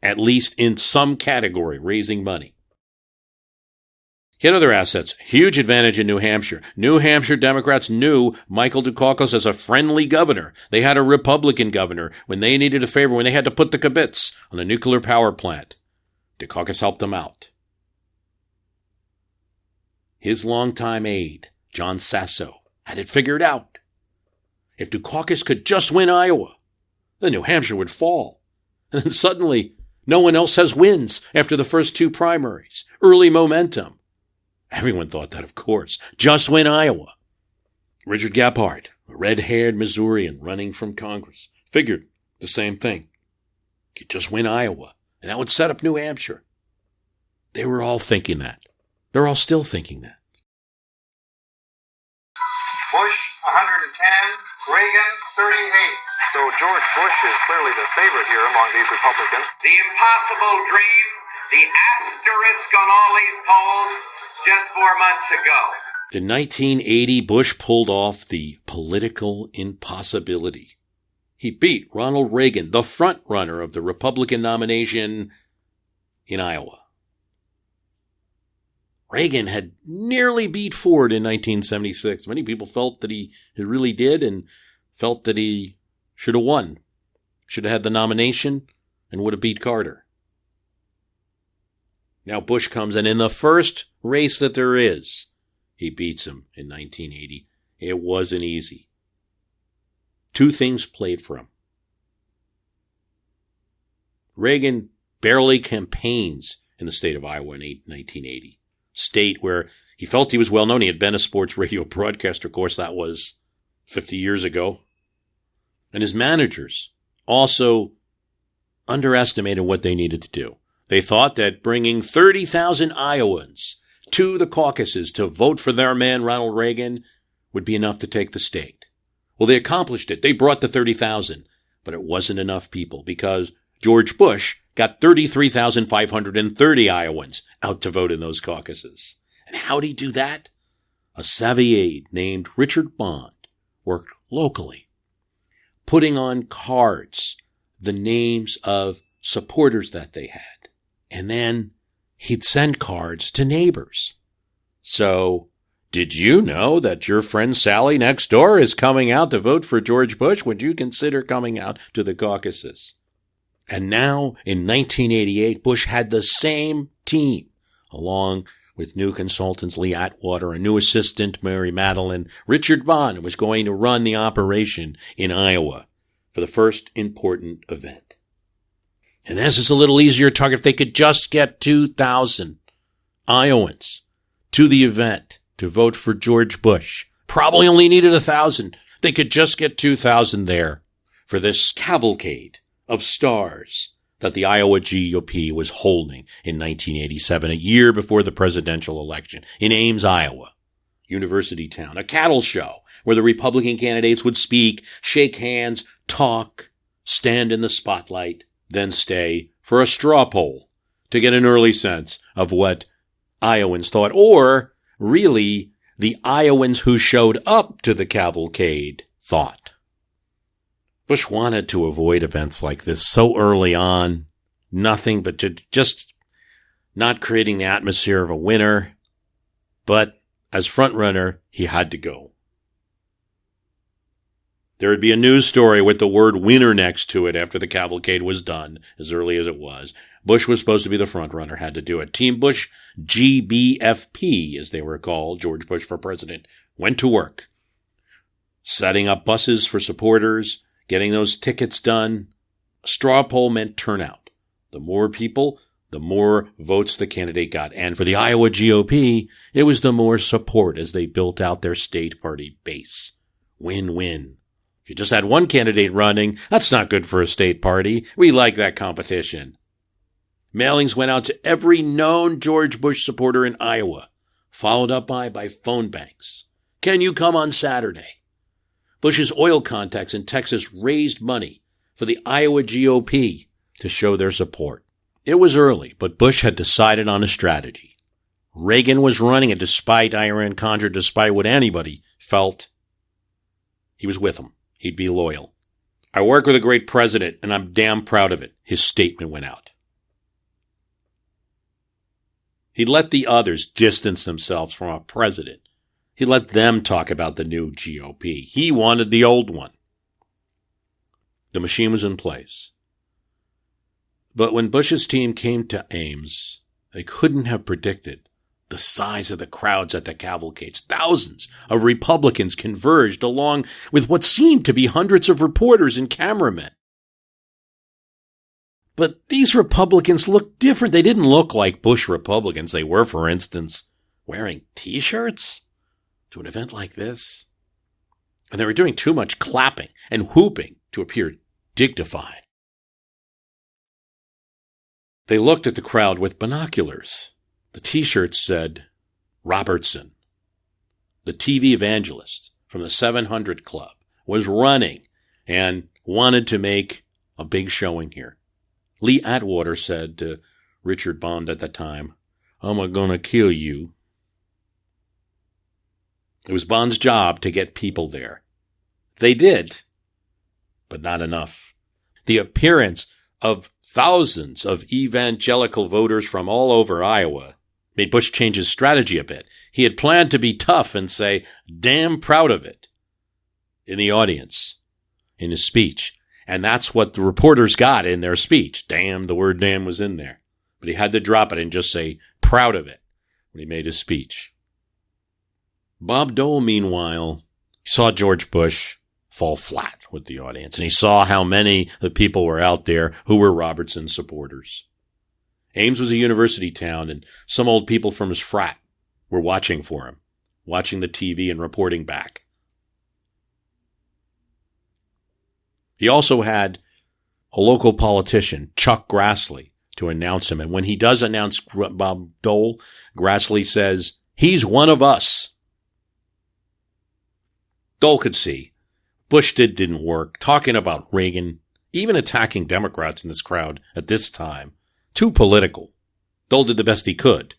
at least in some category, raising money. He had other assets. Huge advantage in New Hampshire. New Hampshire Democrats knew Michael Dukakis as a friendly governor. They had a Republican governor when they needed a favor, when they had to put the kibitz on a nuclear power plant. Dukakis helped them out. His longtime aide, John Sasso, had it figured out. If Dukakis could just win Iowa, then New Hampshire would fall. And then suddenly, no one else has wins after the first two primaries. Early momentum. Everyone thought that, of course. Just win Iowa. Richard Gephardt, a red-haired Missourian running from Congress, figured the same thing. Could just win Iowa, and that would set up New Hampshire. They were all thinking that. They're all still thinking that. Bush, 110. Reagan, 38. So George Bush is clearly the favorite here among these Republicans. The impossible dream, the asterisk on all these polls, just 4 months ago. In 1980, Bush pulled off the political impossibility. He beat Ronald Reagan, the front runner of the Republican nomination in Iowa. Reagan had nearly beat Ford in 1976. Many people felt that he really did and felt that he should have won, should have had the nomination, and would have beat Carter. Now Bush comes, and in the first race that there is, he beats him in 1980. It wasn't easy. Two things played for him. Reagan barely campaigns in the state of Iowa in 1980. State where he felt he was well known. He had been a sports radio broadcaster. Of course, that was 50 years ago. And his managers also underestimated what they needed to do. They thought that bringing 30,000 Iowans to the caucuses to vote for their man, Ronald Reagan, would be enough to take the state. Well, they accomplished it. They brought the 30,000, but it wasn't enough people because George Bush got 33,530 Iowans out to vote in those caucuses. And how did he do that? A savvy aide named Richard Bond worked locally, putting on cards the names of supporters that they had. And then he'd send cards to neighbors. So, did you know that your friend Sally next door is coming out to vote for George Bush? Would you consider coming out to the caucuses? And now, in 1988, Bush had the same team, along with new consultants Lee Atwater, a new assistant, Mary Madeline. Richard Bond was going to run the operation in Iowa for the first important event. And this is a little easier target if they could just get 2,000 Iowans to the event to vote for George Bush. Probably only needed 1,000. They could just get 2,000 there for this cavalcade of stars that the Iowa GOP was holding in 1987, a year before the presidential election, in Ames, Iowa, university town, a cattle show where the Republican candidates would speak, shake hands, talk, stand in the spotlight, then stay for a straw poll to get an early sense of what Iowans thought, or really the Iowans who showed up to the cavalcade thought. Bush wanted to avoid events like this so early on, nothing but to just not creating the atmosphere of a winner, but as frontrunner, he had to go. There would be a news story with the word winner next to it after the cavalcade was done, as early as it was. Bush was supposed to be the front runner, had to do it. Team Bush, GBFP, as they were called, George Bush for President, went to work, setting up buses for supporters, getting those tickets done. A straw poll meant turnout. The more people, the more votes the candidate got. And for the Iowa GOP, it was the more support as they built out their state party base. Win-win. If you just had one candidate running, that's not good for a state party. We like that competition. Mailings went out to every known George Bush supporter in Iowa, followed up by phone banks. Can you come on Saturday? Bush's oil contacts in Texas raised money for the Iowa GOP to show their support. It was early, but Bush had decided on a strategy. Reagan was running, and despite Iran-Contra, despite what anybody felt, he was with him. He'd be loyal. I work with a great president, and I'm damn proud of it, his statement went out. He let the others distance themselves from a president. He let them talk about the new GOP. He wanted the old one. The machine was in place. But when Bush's team came to Ames, they couldn't have predicted the size of the crowds at the cavalcades. Thousands of Republicans converged along with what seemed to be hundreds of reporters and cameramen. But these Republicans looked different. They didn't look like Bush Republicans. They were, for instance, wearing T-shirts to an event like this. And they were doing too much clapping and whooping to appear dignified. They looked at the crowd with binoculars. The T-shirts said, Robertson, the TV evangelist from the 700 Club, was running and wanted to make a big showing here. Lee Atwater said to Richard Bond at the time, I'm gonna kill you. It was Bond's job to get people there. They did, but not enough. The appearance of thousands of evangelical voters from all over Iowa made Bush change his strategy a bit. He had planned to be tough and say, damn proud of it, in the audience, in his speech. And that's what the reporters got in their speech. Damn, the word damn was in there. But he had to drop it and just say, proud of it, when he made his speech. Bob Dole, meanwhile, saw George Bush fall flat with the audience, and he saw how many of the people were out there who were Robertson supporters. Ames was a university town, and some old people from his frat were watching for him, watching the TV and reporting back. He also had a local politician, Chuck Grassley, to announce him. And when he does announce Bob Dole, Grassley says, "He's one of us." Dole could see Bush didn't work, talking about Reagan, even attacking Democrats in this crowd at this time. Too political. Dole did the best he could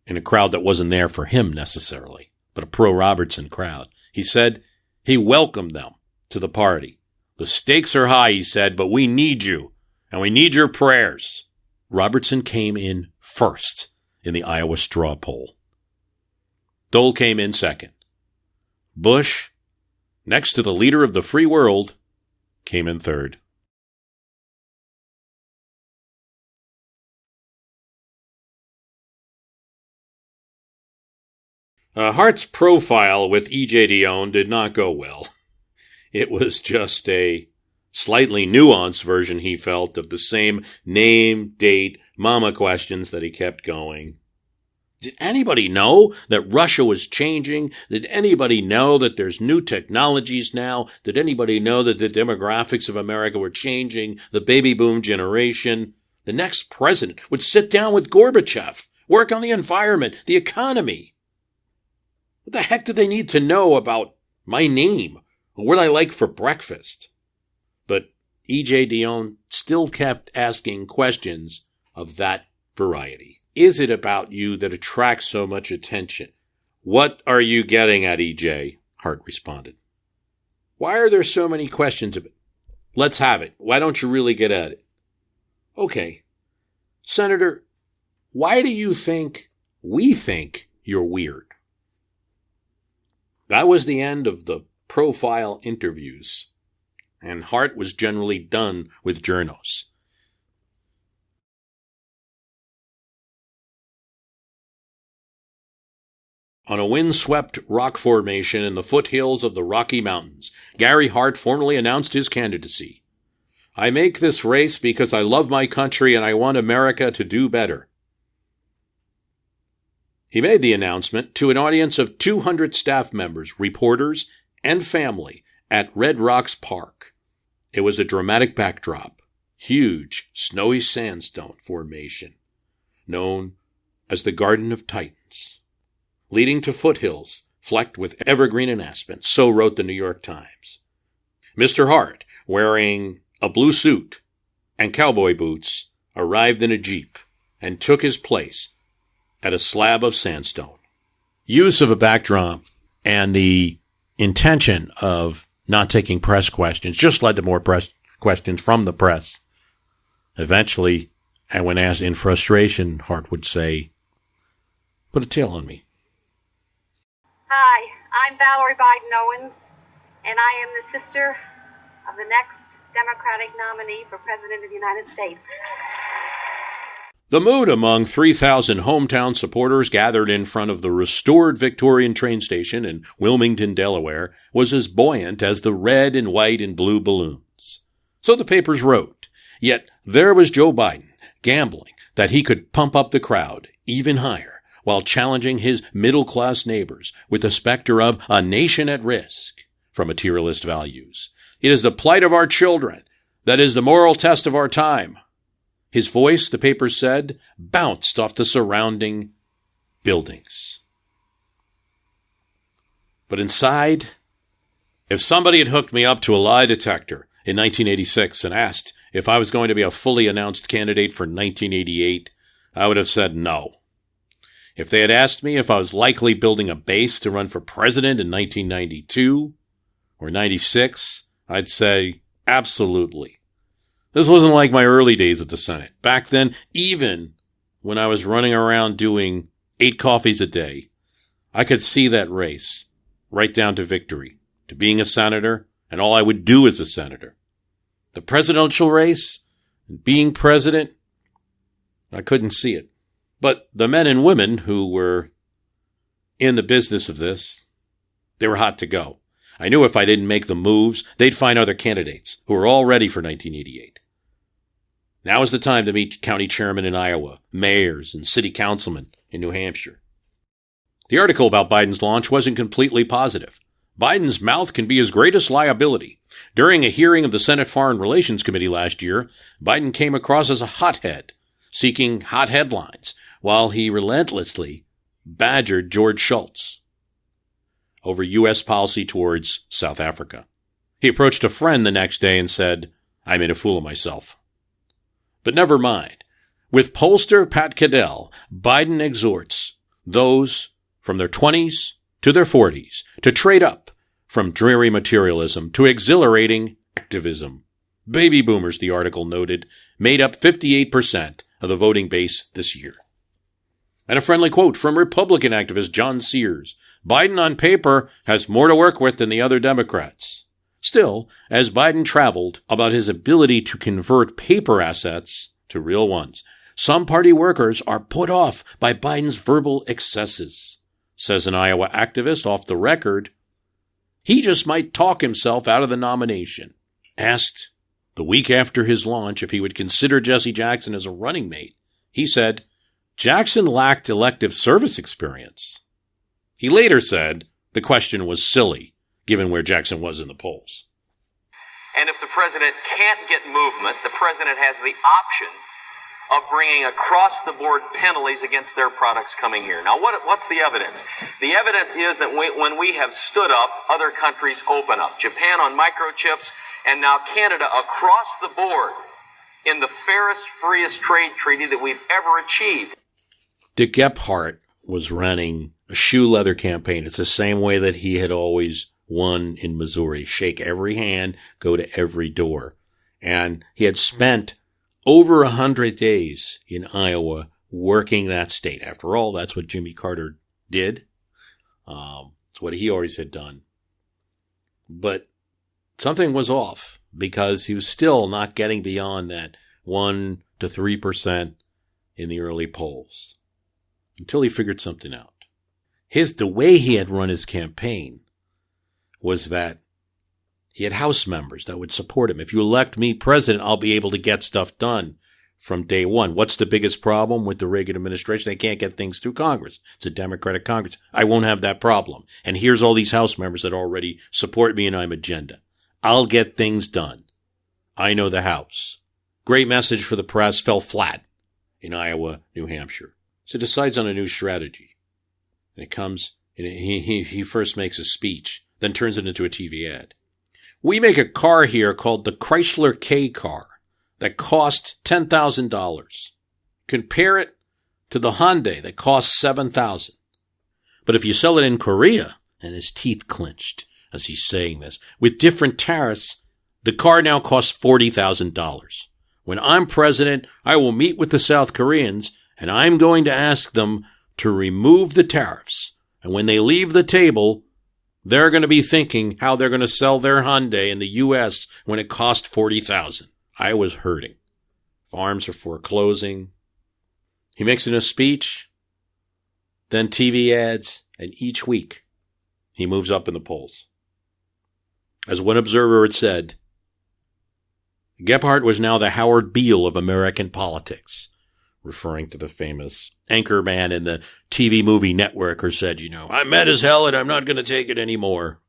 in a crowd that wasn't there for him necessarily, but a pro-Robertson crowd. He said he welcomed them to the party. "The stakes are high," he said, "but we need you, and we need your prayers." Robertson came in first in the Iowa straw poll. Dole came in second. Bush, next to the leader of the free world, came in third. Hart's profile with E.J. Dionne did not go well. It was just a slightly nuanced version, he felt, of the same name, date, mama questions that he kept going. Did anybody know that Russia was changing? Did anybody know that there's new technologies now? Did anybody know that the demographics of America were changing? The baby boom generation? The next president would sit down with Gorbachev, work on the environment, the economy. What the heck do they need to know about my name or what I like for breakfast? But E.J. Dionne still kept asking questions of that variety. Is it about you that attracts so much attention? What are you getting at, E.J.? Hart responded. Why are there so many questions of it? Let's have it. Why don't you really get at it? Okay. Senator, why do you think we think you're weird? That was the end of the profile interviews, and Hart was generally done with journos. On a wind-swept rock formation in the foothills of the Rocky Mountains, Gary Hart formally announced his candidacy. "I make this race because I love my country and I want America to do better." He made the announcement to an audience of 200 staff members, reporters, and family at Red Rocks Park. It was a dramatic backdrop, huge snowy sandstone formation, known as the Garden of Titans, leading to foothills flecked with evergreen and aspen, so wrote the New York Times. Mr. Hart, wearing a blue suit and cowboy boots, arrived in a jeep and took his place at a slab of sandstone. Use of a backdrop and the intention of not taking press questions just led to more press questions from the press. Eventually, and when asked in frustration, Hart would say, "Put a tail on me." Hi, I'm Valerie Biden Owens, and I am the sister of the next Democratic nominee for President of the United States. The mood among 3,000 hometown supporters gathered in front of the restored Victorian train station in Wilmington, Delaware, was as buoyant as the red and white and blue balloons. So the papers wrote. Yet there was Joe Biden, gambling that he could pump up the crowd even higher, while challenging his middle-class neighbors with the specter of a nation at risk from materialist values. It is the plight of our children that is the moral test of our time. His voice, the paper said, bounced off the surrounding buildings. But inside, if somebody had hooked me up to a lie detector in 1986 and asked if I was going to be a fully announced candidate for 1988, I would have said no. If they had asked me if I was likely building a base to run for president in 1992 or 96, I'd say absolutely. This wasn't like my early days at the Senate. Back then, even when I was running around doing 8 coffees a day, I could see that race right down to victory, to being a senator, and all I would do as a senator. The presidential race, and being president, I couldn't see it. But the men and women who were in the business of this, they were hot to go. I knew if I didn't make the moves, they'd find other candidates who were all ready for 1988. Now is the time to meet county chairmen in Iowa, mayors, and city councilmen in New Hampshire. The article about Biden's launch wasn't completely positive. Biden's mouth can be his greatest liability. During a hearing of the Senate Foreign Relations Committee last year, Biden came across as a hothead, seeking hot headlines, while he relentlessly badgered George Shultz over U.S. policy towards South Africa. He approached a friend the next day and said, "I made a fool of myself." But never mind. With pollster Pat Caddell, Biden exhorts those from their 20s to their 40s to trade up from dreary materialism to exhilarating activism. Baby boomers, the article noted, made up 58% of the voting base this year. And a friendly quote from Republican activist John Sears: "Biden on paper has more to work with than the other Democrats." Still, as Biden traveled about his ability to convert paper assets to real ones, some party workers are put off by Biden's verbal excesses. Says an Iowa activist off the record, he just might talk himself out of the nomination. Asked the week after his launch if he would consider Jesse Jackson as a running mate, he said, Jackson lacked elective service experience. He later said the question was silly, given where Jackson was in the polls. And if the president can't get movement, the president has the option of bringing across-the-board penalties against their products coming here. Now, what's the evidence? The evidence is that when we have stood up, other countries open up. Japan on microchips, and now Canada across the board in the fairest, freest trade treaty that we've ever achieved. Gephardt was running a shoe leather campaign. It's the same way that he had always won in Missouri. Shake every hand, go to every door. And he had spent over 100 days in Iowa working that state. After all, that's what Jimmy Carter did. It's what he always had done. But something was off because he was still not getting beyond that 1 to 3% in the early polls until he figured something out. The way he had run his campaign was that he had House members that would support him. If you elect me president, I'll be able to get stuff done from day one. What's the biggest problem with the Reagan administration? They can't get things through Congress. It's a Democratic Congress. I won't have that problem. And here's all these House members that already support me and my agenda. I'll get things done. I know the House. Great message for the press, fell flat in Iowa, New Hampshire. So he decides on a new strategy. And it comes, and he first makes a speech, then turns it into a TV ad. We make a car here called the Chrysler K car that cost $10,000. Compare it to the Hyundai that costs $7,000. But if you sell it in Korea, and his teeth clenched as he's saying this, with different tariffs, the car now costs $40,000. When I'm president, I will meet with the South Koreans, and I'm going to ask them to remove the tariffs. And when they leave the table, they're going to be thinking how they're going to sell their Hyundai in the U.S. when it cost $40,000. I was hurting. Farms are foreclosing. He makes it in a speech, then TV ads, and each week he moves up in the polls. As one observer had said, Gephardt was now the Howard Beale of American politics, referring to the famous anchorman in the TV movie network who said, I'm mad as hell and I'm not going to take it anymore.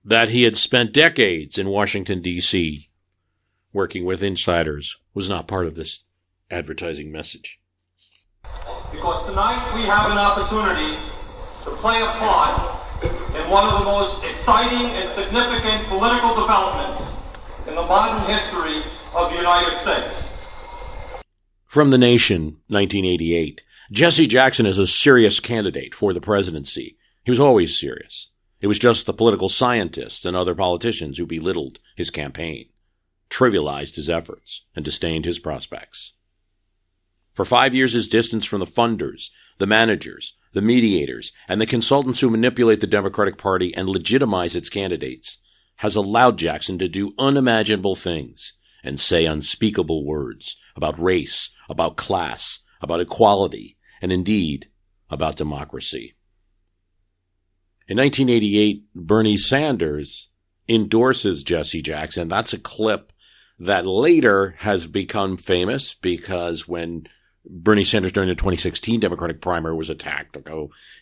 That he had spent decades in Washington, D.C. working with insiders was not part of this advertising message. Because tonight we have an opportunity to play a part in one of the most exciting and significant political developments in the modern history of the United States. From The Nation, 1988, Jesse Jackson is a serious candidate for the presidency. He was always serious. It was just the political scientists and other politicians who belittled his campaign, trivialized his efforts, and disdained his prospects. For 5 years, his distance from the funders, the managers, the mediators, and the consultants who manipulate the Democratic Party and legitimize its candidates has allowed Jackson to do unimaginable things and say unspeakable words about race, about class, about equality, and indeed about democracy. In 1988, Bernie Sanders endorses Jesse Jackson. That's a clip that later has become famous because when Bernie Sanders during the 2016 Democratic primary was attacked,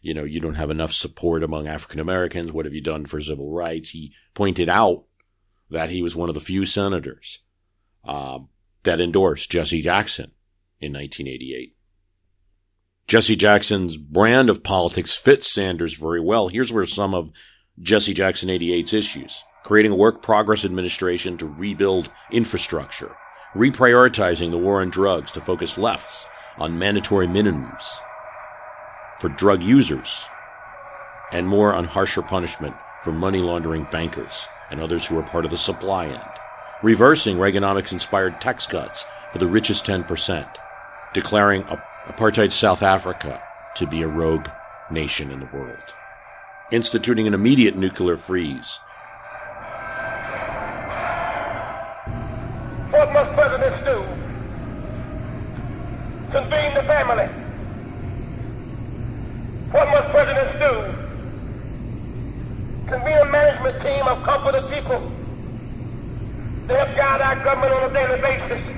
you don't have enough support among African Americans. What have you done for civil rights? He pointed out that he was one of the few senators that endorsed Jesse Jackson in 1988. Jesse Jackson's brand of politics fits Sanders very well. Here's where some of Jesse Jackson 88's issues: creating a work progress administration to rebuild infrastructure, reprioritizing the war on drugs to focus lefts on mandatory minimums for drug users, and more on harsher punishment for money laundering bankers and others who are part of the supply end, reversing Reaganomics-inspired tax cuts for the richest 10%, declaring apartheid South Africa to be a rogue nation in the world, instituting an immediate nuclear freeze. What must presidents do? Convene the family. What must presidents do? Convene a management team of competent people. They help guide our government on a daily basis.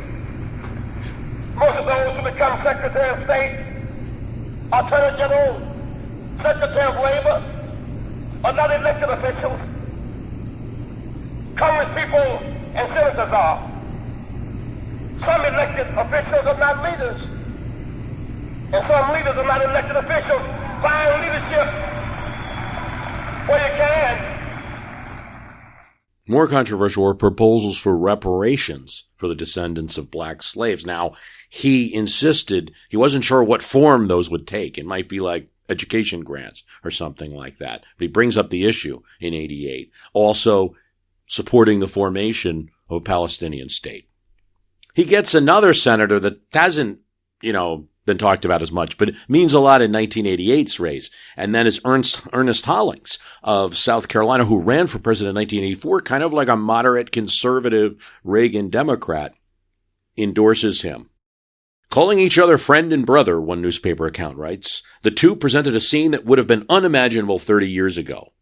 Most of those who become Secretary of State, Attorney General, Secretary of Labor are not elected officials. Congress people and senators are. Some elected officials are not leaders. And some leaders are not elected officials. Find leadership where you can. More controversial were proposals for reparations for the descendants of black slaves. Now, he insisted he wasn't sure what form those would take. It might be like education grants or something like that. But he brings up the issue in 88. Also supporting the formation of a Palestinian state. He gets another senator that hasn't, been talked about as much, but it means a lot in 1988's race. And then is Ernest Hollings of South Carolina, who ran for president in 1984, kind of like a moderate conservative Reagan Democrat, endorses him. Calling each other friend and brother, one newspaper account writes, the two presented a scene that would have been unimaginable 30 years ago.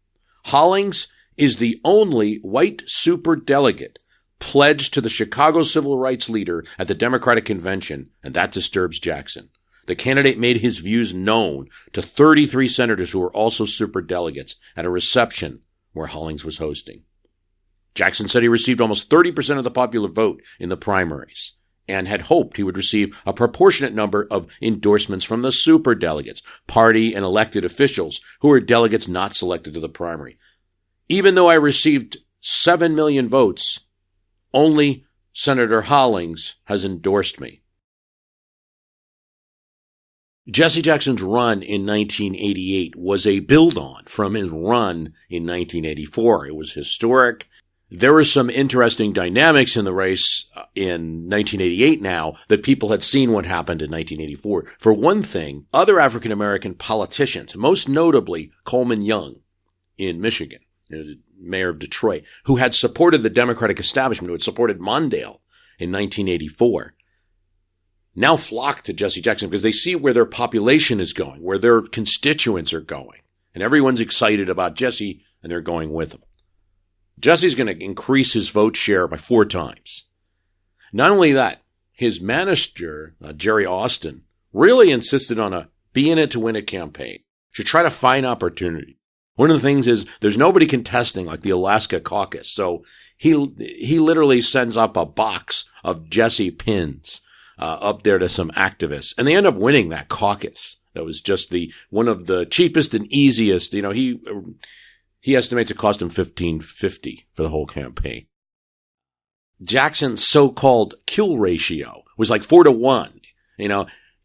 Hollings is the only white superdelegate pledged to the Chicago civil rights leader at the Democratic Convention, and that disturbs Jackson. The candidate made his views known to 33 senators who were also superdelegates at a reception where Hollings was hosting. Jackson said he received almost 30% of the popular vote in the primaries and had hoped he would receive a proportionate number of endorsements from the superdelegates, party and elected officials who were delegates not selected to the primary. Even though I received 7 million votes, only Senator Hollings has endorsed me. Jesse Jackson's run in 1988 was a build-on from his run in 1984. It was historic. There were some interesting dynamics in the race in 1988 now that people had seen what happened in 1984. For one thing, other African-American politicians, most notably Coleman Young in Michigan, mayor of Detroit, who had supported the Democratic establishment, who had supported Mondale in 1984, now flock to Jesse Jackson because they see where their population is going, where their constituents are going. And everyone's excited about Jesse, and they're going with him. Jesse's going to increase his vote share by 4 times. Not only that, his manager, Jerry Austin, really insisted on a be in it to win it campaign. Should try to find opportunity. One of the things is there's nobody contesting like the Alaska caucus. So he literally sends up a box of Jesse pins up there to some activists. And they end up winning that caucus. That was just one of the cheapest and easiest. He estimates it cost him $1,550 for the whole campaign. Jackson's so-called kill ratio was like 4-1,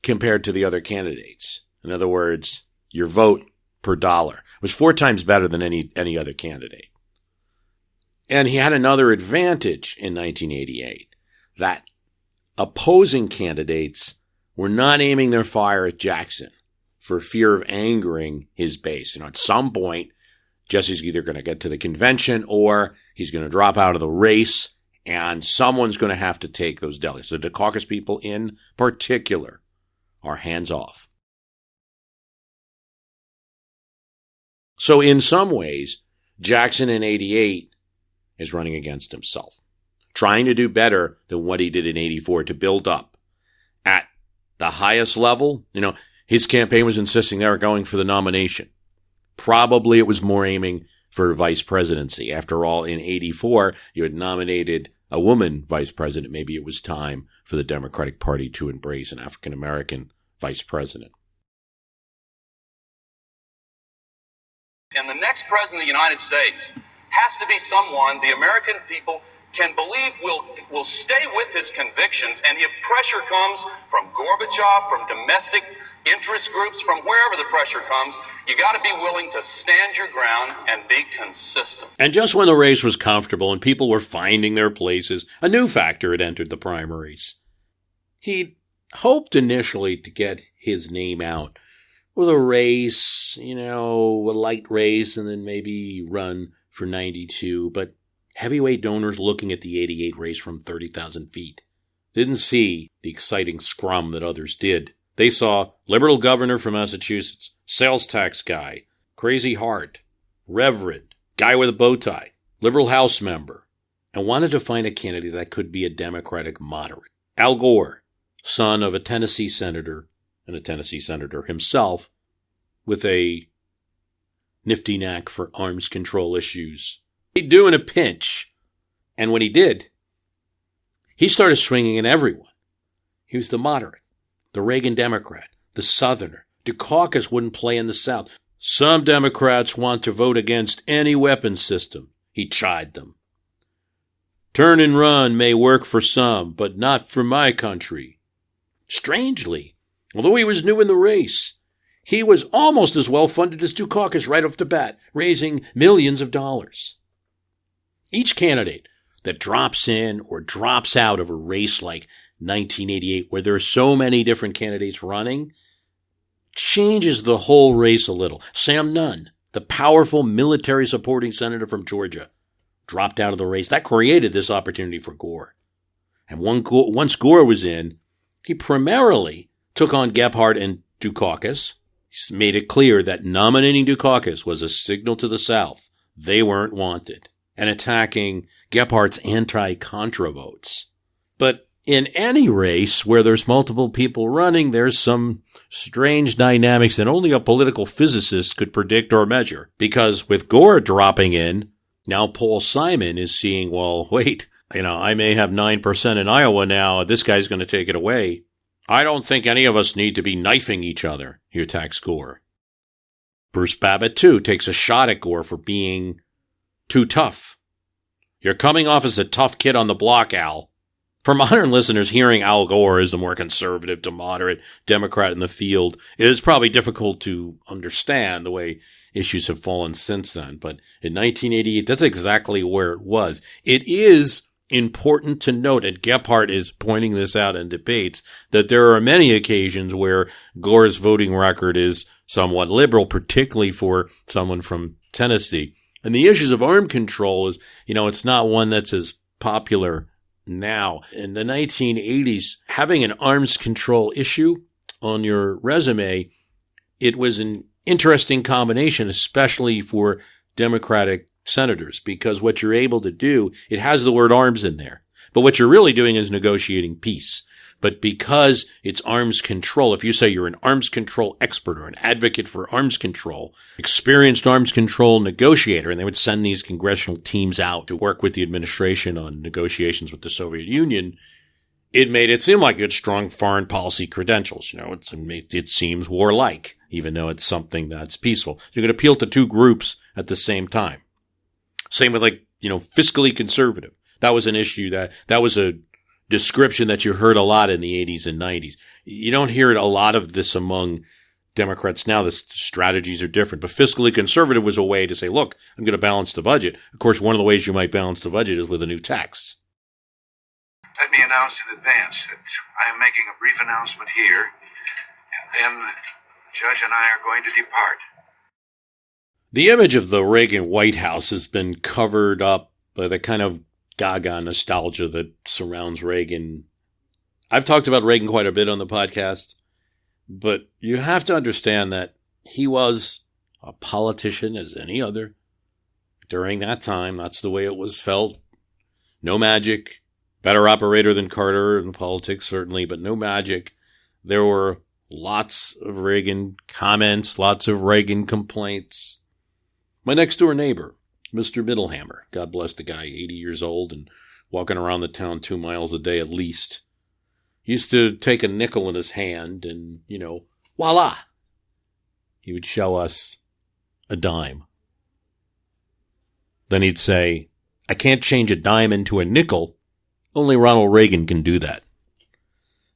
compared to the other candidates. In other words, your vote per dollar was 4 times better than any other candidate. And he had another advantage in 1988, that opposing candidates were not aiming their fire at Jackson for fear of angering his base. At some point, Jesse's either going to get to the convention or he's going to drop out of the race, and someone's going to have to take those delegates. The Dukakis people in particular are hands off. So in some ways, Jackson in 88 is running against himself. trying to do better than what he did in 84 to build up. At the highest level, his campaign was insisting they were going for the nomination. Probably it was more aiming for vice presidency. After all, in 84, you had nominated a woman vice president. Maybe it was time for the Democratic Party to embrace an African-American vice president. And the next president of the United States has to be someone the American people can believe will stay with his convictions. And if pressure comes from Gorbachev, from domestic interest groups, from wherever the pressure comes, you got to be willing to stand your ground and be consistent. And just when the race was comfortable and people were finding their places, a new factor had entered the primaries. He'd hoped initially to get his name out with a race, a light race, and then maybe run for 92, but heavyweight donors looking at the 88 race from 30,000 feet didn't see the exciting scrum that others did. They saw liberal governor from Massachusetts, sales tax guy, crazy heart, reverend, guy with a bow tie, liberal House member, and wanted to find a candidate that could be a Democratic moderate. Al Gore, son of a Tennessee senator, and a Tennessee senator himself, with a nifty knack for arms control issues. He'd do in a pinch. And when he did, he started swinging at everyone. He was the moderate, the Reagan Democrat, the Southerner. Dukakis wouldn't play in the South. Some Democrats want to vote against any weapons system. He chided them. Turn and run may work for some, but not for my country. Strangely, although he was new in the race, he was almost as well funded as Dukakis right off the bat, raising millions of dollars. Each candidate that drops in or drops out of a race like 1988, where there are so many different candidates running, changes the whole race a little. Sam Nunn, the powerful military supporting senator from Georgia, dropped out of the race. That created this opportunity for Gore. And once Gore was in, he primarily took on Gephardt and Dukakis. He made it clear that nominating Dukakis was a signal to the South they weren't wanted, and attacking Gephardt's anti-Contra votes. But in any race where there's multiple people running, there's some strange dynamics that only a political physicist could predict or measure. Because with Gore dropping in, now Paul Simon is seeing, well, wait, I may have 9% in Iowa now. This guy's going to take it away. I don't think any of us need to be knifing each other, he attacks Gore. Bruce Babbit, too, takes a shot at Gore for being too tough. You're coming off as a tough kid on the block, Al. For modern listeners, hearing Al Gore as the more conservative to moderate Democrat in the field, it is probably difficult to understand the way issues have fallen since then. But in 1988, that's exactly where it was. It is important to note, and Gephardt is pointing this out in debates, that there are many occasions where Gore's voting record is somewhat liberal, particularly for someone from Tennessee. And the issues of arm control is, it's not one that's as popular now. In the 1980s, having an arms control issue on your resume, it was an interesting combination, especially for Democratic senators, because what you're able to do, it has the word arms in there. But what you're really doing is negotiating peace. But because it's arms control, if you say you're an arms control expert or an advocate for arms control, experienced arms control negotiator, and they would send these congressional teams out to work with the administration on negotiations with the Soviet Union, it made it seem like you had strong foreign policy credentials. It seems warlike, even though it's something that's peaceful. You could appeal to two groups at the same time. Same with fiscally conservative. That was an issue that was a description that you heard a lot in the 80s and 90s. You don't hear a lot of this among Democrats now. The strategies are different. But fiscally conservative was a way to say, look, I'm going to balance the budget. Of course, one of the ways you might balance the budget is with a new tax. Let me announce in advance that I am making a brief announcement here, and then the judge and I are going to depart. The image of the Reagan White House has been covered up by the kind of gaga nostalgia that surrounds Reagan. I've talked about Reagan quite a bit on the podcast, but you have to understand that he was a politician as any other. During that time, that's the way it was felt. No magic, Better operator than Carter in politics, certainly, but no magic. There were lots of Reagan comments, lots of Reagan complaints. My next-door neighbor, Mr. Middlehammer, God bless the guy, 80 years old and walking around the town 2 miles a day at least, used to take a nickel in his hand and, voila, he would show us a dime. Then he'd say, I can't change a dime into a nickel. Only Ronald Reagan can do that.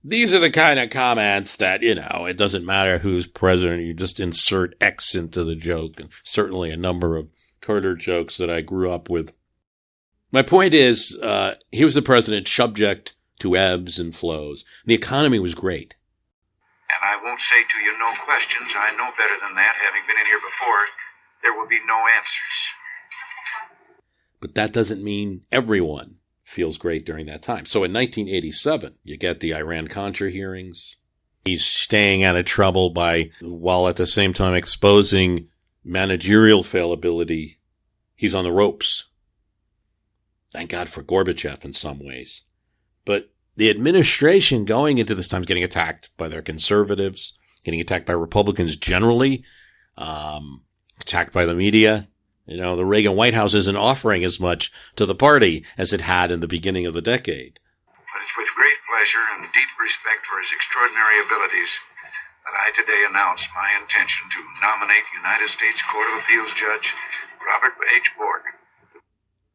These are the kind of comments that, it doesn't matter who's president. You just insert X into the joke. And certainly a number of Carter jokes that I grew up with. My point is, he was the president subject to ebbs and flows. The economy was great. And I won't say to you no questions. I know better than that. Having been in here before, there will be no answers. But that doesn't mean everyone feels great during that time. So in 1987, you get the Iran-Contra hearings. He's staying out of trouble while at the same time exposing managerial fallibility. He's on the ropes. Thank God for Gorbachev in some ways. But the administration going into this time is getting attacked by their conservatives, getting attacked by Republicans generally, attacked by the media. The Reagan White House isn't offering as much to the party as it had in the beginning of the decade. But it's with great pleasure and deep respect for his extraordinary abilities that I today announce my intention to nominate United States Court of Appeals Judge Robert H. Bork.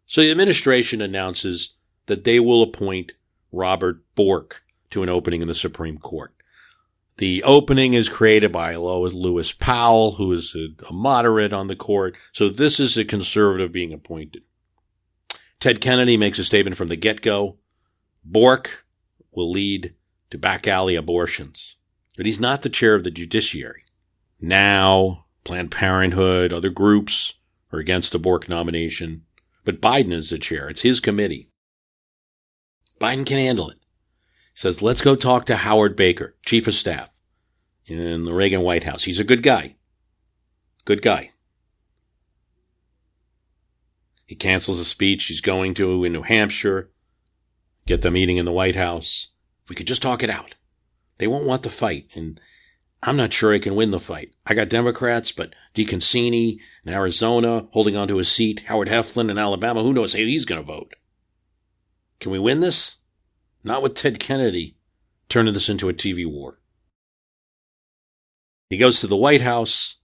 So the administration announces that they will appoint Robert Bork to an opening in the Supreme Court. The opening is created by Lewis Powell, who is a moderate on the court. So this is a conservative being appointed. Ted Kennedy makes a statement from the get-go. Bork will lead to back-alley abortions. But he's not the chair of the judiciary. Now, Planned Parenthood, other groups are against the Bork nomination. But Biden is the chair. It's his committee. Biden can handle it. He says, let's go talk to Howard Baker, chief of staff in the Reagan White House. He's a good guy. Good guy. He cancels a speech he's going to in New Hampshire. Get the meeting in the White House. If we could just talk it out. They won't want the fight, and I'm not sure I can win the fight. I got Democrats, but DeConcini in Arizona holding on to his seat. Howard Heflin in Alabama. Who knows how he's going to vote? Can we win this? Not with Ted Kennedy turning this into a TV war. He goes to the White House.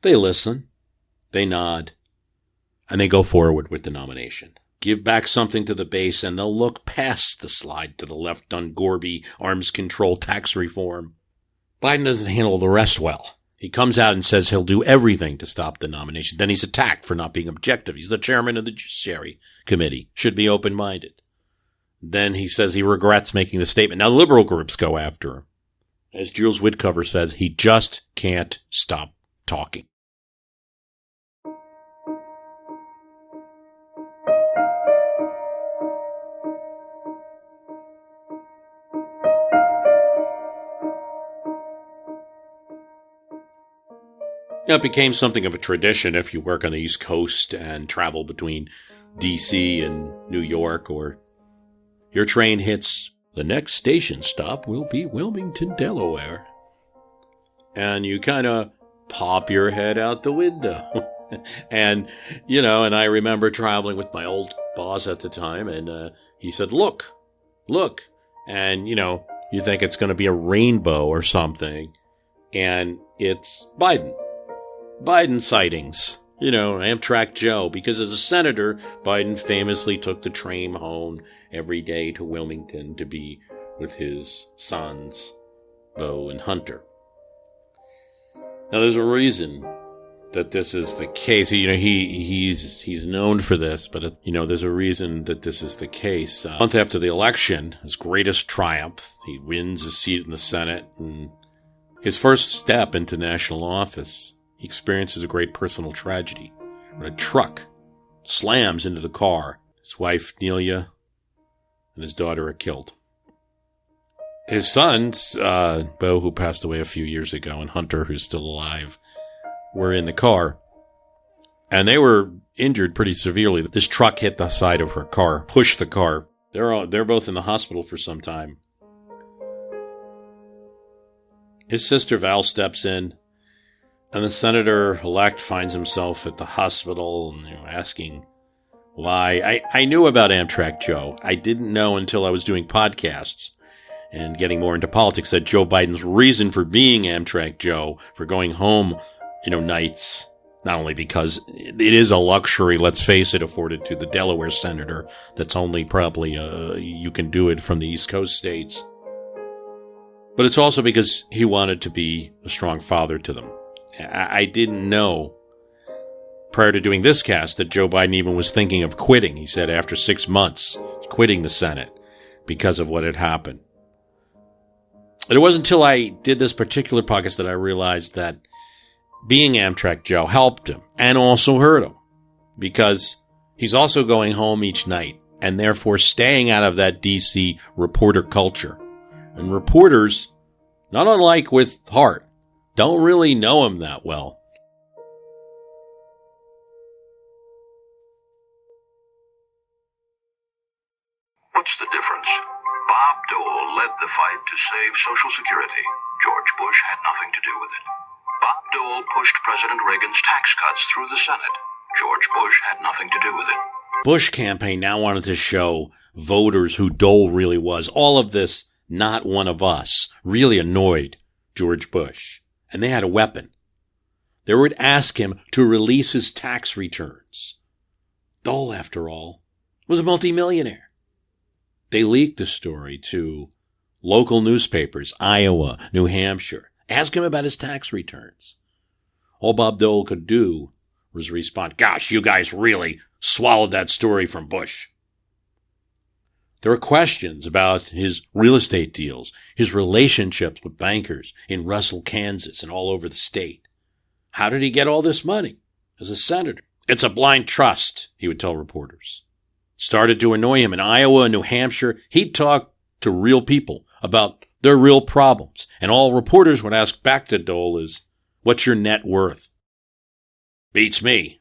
They listen. They nod. And they go forward with the nomination. Give back something to the base, and they'll look past the slide to the left on Gorby, arms control, tax reform. Biden doesn't handle the rest well. He comes out and says he'll do everything to stop the nomination. Then he's attacked for not being objective. He's the chairman of the Judiciary Committee. Should be open-minded. Then he says he regrets making the statement. Now liberal groups go after him. As Jules Whitcover says, he just can't stop talking. It became something of a tradition if you work on the East Coast and travel between D.C. and New York, or your train hits the next station stop will be Wilmington, Delaware. And you kind of pop your head out the window. and I remember traveling with my old boss at the time, and he said, look. And, you think it's going to be a rainbow or something, and it's Biden. Biden sightings. Amtrak Joe, because as a senator, Biden famously took the train home every day to Wilmington to be with his sons, Bo and Hunter. Now, there's a reason that this is the case. He's known for this, but there's a reason that this is the case. A month after the election, his greatest triumph, he wins a seat in the Senate, and his first step into national office, he experiences a great personal tragedy when a truck slams into the car. His wife, Nelia, and his daughter are killed. His sons, Bo, who passed away a few years ago, and Hunter, who's still alive, were in the car. And they were injured pretty severely. This truck hit the side of her car, pushed the car They're both in the hospital for some time. His sister Val steps in, and the senator-elect finds himself at the hospital and asking why. I knew about Amtrak Joe. I didn't know until I was doing podcasts and getting more into politics that Joe Biden's reason for being Amtrak Joe, for going home, nights, not only because it is a luxury, let's face it, afforded to the Delaware senator, that's only probably you can do it from the East Coast states, but it's also because he wanted to be a strong father to them. I didn't know prior to doing this cast that Joe Biden even was thinking of quitting. He said after 6 months, quitting the Senate because of what had happened. And it wasn't until I did this particular podcast that I realized that being Amtrak Joe helped him and also hurt him, because he's also going home each night and therefore staying out of that D.C. reporter culture. And reporters, not unlike with Hart, don't really know him that well. What's the difference? Bob Dole led the fight to save Social Security. George Bush had nothing to do with it. Bob Dole pushed President Reagan's tax cuts through the Senate. George Bush had nothing to do with it. Bush campaign now wanted to show voters who Dole really was. All of this, not one of us, really annoyed George Bush. And they had a weapon. They would ask him to release his tax returns. Dole, after all, was a multimillionaire. They leaked the story to local newspapers, Iowa, New Hampshire. Ask him about his tax returns. All Bob Dole could do was respond, "Gosh, you guys really swallowed that story from Bush." There were questions about his real estate deals, his relationships with bankers in Russell, Kansas, and all over the state. How did he get all this money as a senator? "It's a blind trust," he would tell reporters. Started to annoy him in Iowa and New Hampshire. He'd talk to real people about their real problems. And all reporters would ask back to Dole is, "What's your net worth?" "Beats me."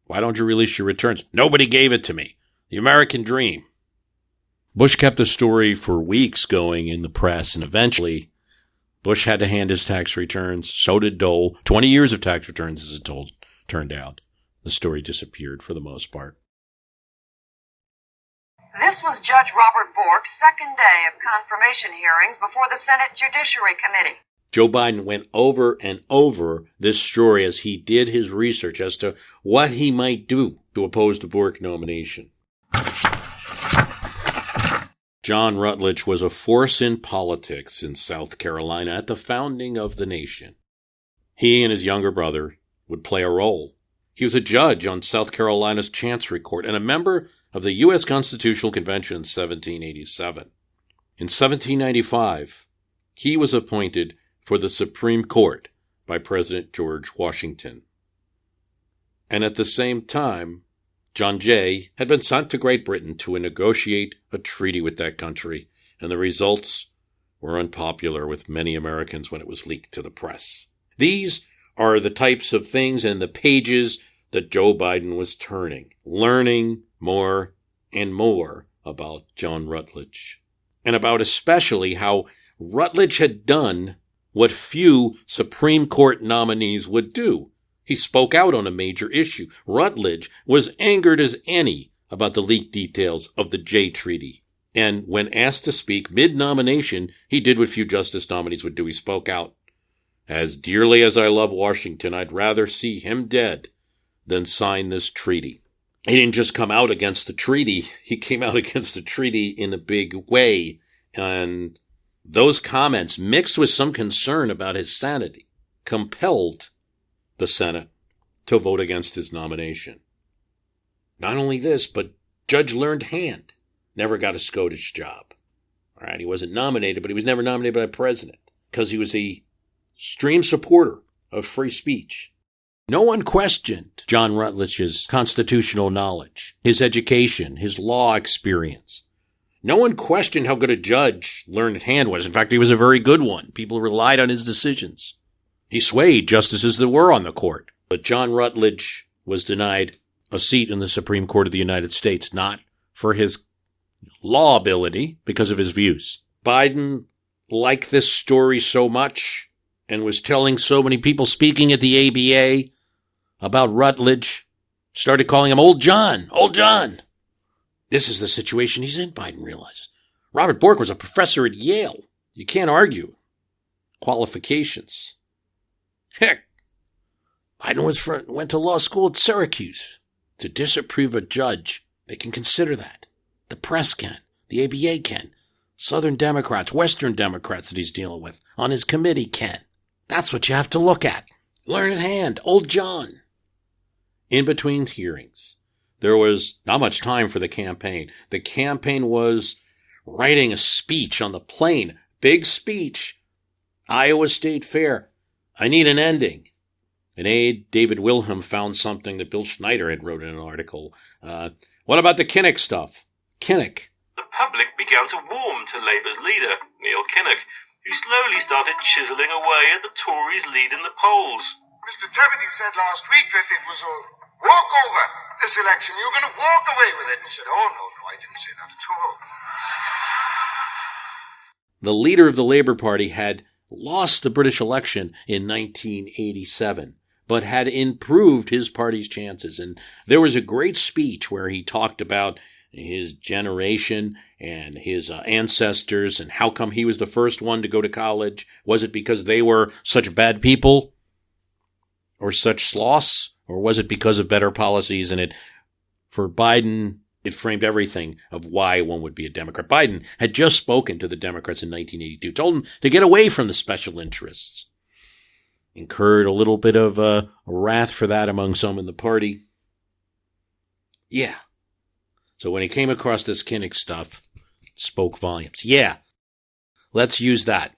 "Why don't you release your returns?" "Nobody gave it to me. The American dream." Bush kept the story for weeks going in the press, and eventually Bush had to hand his tax returns. So did Dole. 20 years of tax returns, as it turned out. The story disappeared for the most part. This was Judge Robert Bork's second day of confirmation hearings before the Senate Judiciary Committee. Joe Biden went over and over this story as he did his research as to what he might do to oppose the Bork nomination. John Rutledge was a force in politics in South Carolina at the founding of the nation. He and his younger brother would play a role. He was a judge on South Carolina's Chancery Court and a member of the U.S. Constitutional Convention in 1787. In 1795, he was appointed for the Supreme Court by President George Washington. And at the same time, John Jay had been sent to Great Britain to negotiate a treaty with that country, and the results were unpopular with many Americans when it was leaked to the press. These are the types of things and the pages that Joe Biden was turning, learning more and more about John Rutledge, and about especially how Rutledge had done what few Supreme Court nominees would do. He spoke out on a major issue. Rutledge was angered as any about the leaked details of the Jay Treaty. And when asked to speak mid-nomination, he did what few justice nominees would do. He spoke out. "As dearly as I love Washington, I'd rather see him dead than sign this treaty." He didn't just come out against the treaty. He came out against the treaty in a big way. And those comments, mixed with some concern about his sanity, compelled the Senate to vote against his nomination. Not only this, but Judge Learned Hand never got a SCOTUS job. All right, he wasn't nominated, but he was never nominated by the president because he was a extreme supporter of free speech. No one questioned John Rutledge's constitutional knowledge, his education, his law experience. No one questioned how good a judge Learned Hand was. In fact, he was a very good one. People relied on his decisions. He swayed justices that were on the court. But John Rutledge was denied a seat in the Supreme Court of the United States, not for his law ability because of his views. Biden liked this story so much and was telling so many people speaking at the ABA about Rutledge, started calling him Old John, Old John. This is the situation he's in, Biden realizes. Robert Bork was a professor at Yale. You can't argue qualifications. Heck, Biden went to law school at Syracuse. To disapprove a judge, they can consider that. The press can. The ABA can. Southern Democrats, Western Democrats that he's dealing with on his committee can. That's what you have to look at. Learn at hand. Old John. In between hearings, there was not much time for the campaign. The campaign was writing a speech on the plane. Big speech. Iowa State Fair. I need an ending. An aide, David Wilhelm, found something that Bill Schneider had wrote in an article. What about the Kinnock stuff? Kinnock. The public began to warm to Labour's leader, Neil Kinnock, who slowly started chiselling away at the Tories' lead in the polls. Mr. Trevithick said last week that it was a walkover, this election. You were going to walk away with it. And he said, oh, no, I didn't say that at all. The leader of the Labour Party had lost the British election in 1987, but had improved his party's chances. And there was a great speech where he talked about his generation and his ancestors and how come he was the first one to go to college. Was it because they were such bad people or such sloths, or was it because of better policies? And for Biden, it framed everything of why one would be a Democrat. Biden had just spoken to the Democrats in 1982, told them to get away from the special interests. Incurred a little bit of wrath for that among some in the party. Yeah. So when he came across this Kinnock stuff, it spoke volumes. Yeah. Let's use that.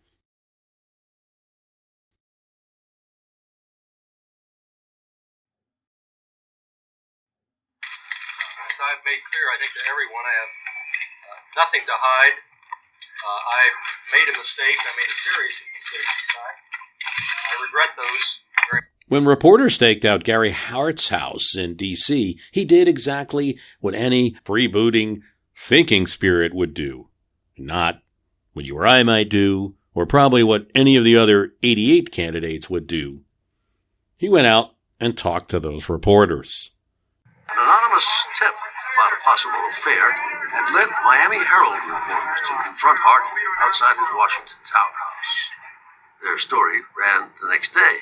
As I've made clear, I think, to everyone, I have nothing to hide. I made a mistake. I made a serious mistake, in fact. I regret those very much. When reporters staked out Gary Hart's house in D.C., he did exactly what any freebooting, thinking spirit would do. Not what you or I might do, or probably what any of the other 88 candidates would do. He went out and talked to those reporters. An anonymous tip about a possible affair had led Miami Herald reporters to confront Hart outside his Washington townhouse. Their story ran the next day.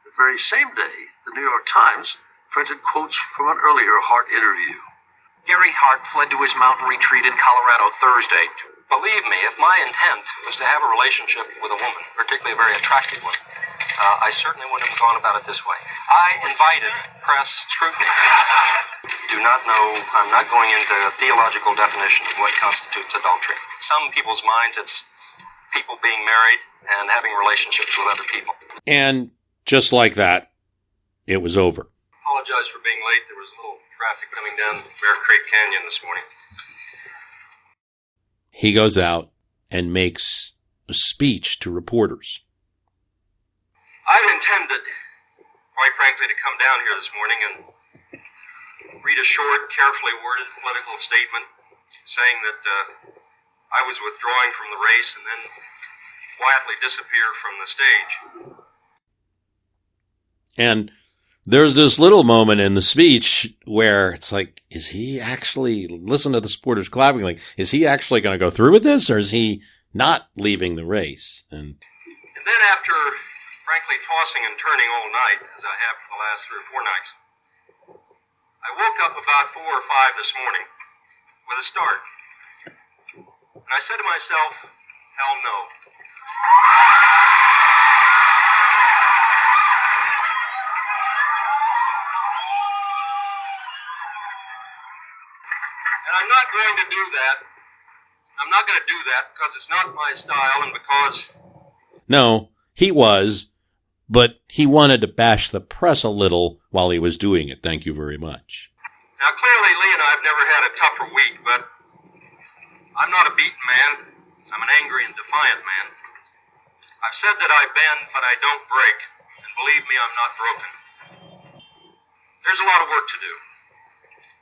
The very same day, the New York Times printed quotes from an earlier Hart interview. Gary Hart fled to his mountain retreat in Colorado Thursday. Believe me, if my intent was to have a relationship with a woman, particularly a very attractive one, I certainly wouldn't have gone about it this way. I invited press scrutiny. Do not know, I'm not going into a theological definition of what constitutes adultery. In some people's minds, it's people being married and having relationships with other people. And just like that, it was over. Apologize for being late. There was a little traffic coming down Bear Creek Canyon this morning. He goes out and makes a speech to reporters. I'd intended, quite frankly, to come down here this morning and read a short, carefully worded political statement saying that I was withdrawing from the race and then quietly disappear from the stage. And there's this little moment in the speech where it's like, is he actually, listen to the supporters clapping, like, is he actually going to go through with this, or is he not leaving the race? And then after, frankly, tossing and turning all night, as I have for the last 3 or 4 nights, I woke up about 4 or 5 this morning with a start. And I said to myself, hell no. And I'm not going to do that. I'm not going to do that because it's not my style and because... No, he was, but he wanted to bash the press a little while he was doing it. Thank you very much. Now, clearly, Lee and I have never had a tougher week, but I'm not a beaten man. I'm an angry and defiant man. I've said that I bend, but I don't break. And believe me, I'm not broken. There's a lot of work to do.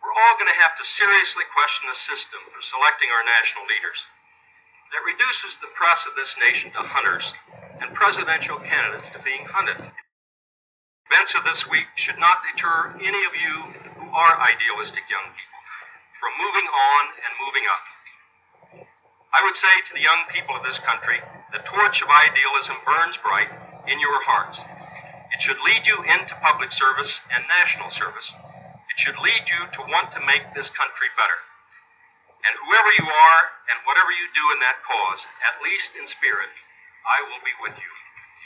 we're all going to have to seriously question the system for selecting our national leaders. That reduces the press of this nation to hunters and presidential candidates to being hunted. Events of this week should not deter any of you who are idealistic young people from moving on and moving up. I would say to the young people of this country, the torch of idealism burns bright in your hearts. It should lead you into public service and national service. It should lead you to want to make this country better. And whoever you are and whatever you do in that cause, at least in spirit, I will be with you.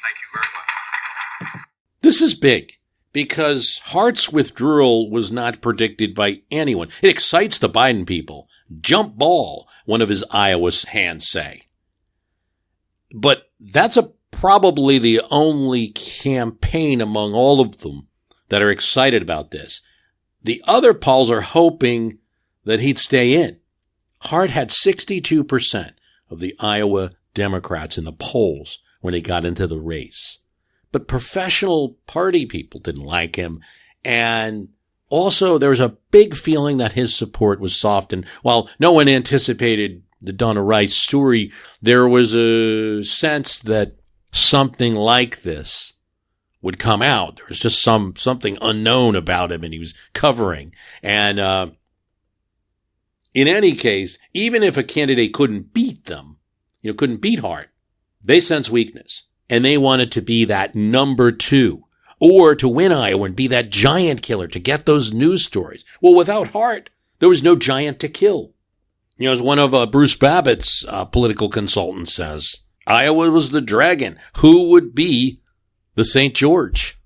Thank you very much. This is big because Hart's withdrawal was not predicted by anyone. It excites the Biden people. Jump ball, one of his Iowa hands say. But that's probably the only campaign among all of them that are excited about this. The other polls are hoping that he'd stay in. Hart had 62% of the Iowa Democrats in the polls when he got into the race. But professional party people didn't like him. And also there was a big feeling that his support was softened. While no one anticipated the Donna Rice story, there was a sense that something like this would come out. There was just something unknown about him, and he was covering. And in any case, even if a candidate couldn't beat them, couldn't beat Hart, they sense weakness, and they wanted to be that number two, or to win Iowa and be that giant killer to get those news stories. Well, without Hart, there was no giant to kill. As one of Bruce Babbit's political consultants says, Iowa was the dragon. Who would be the St. George?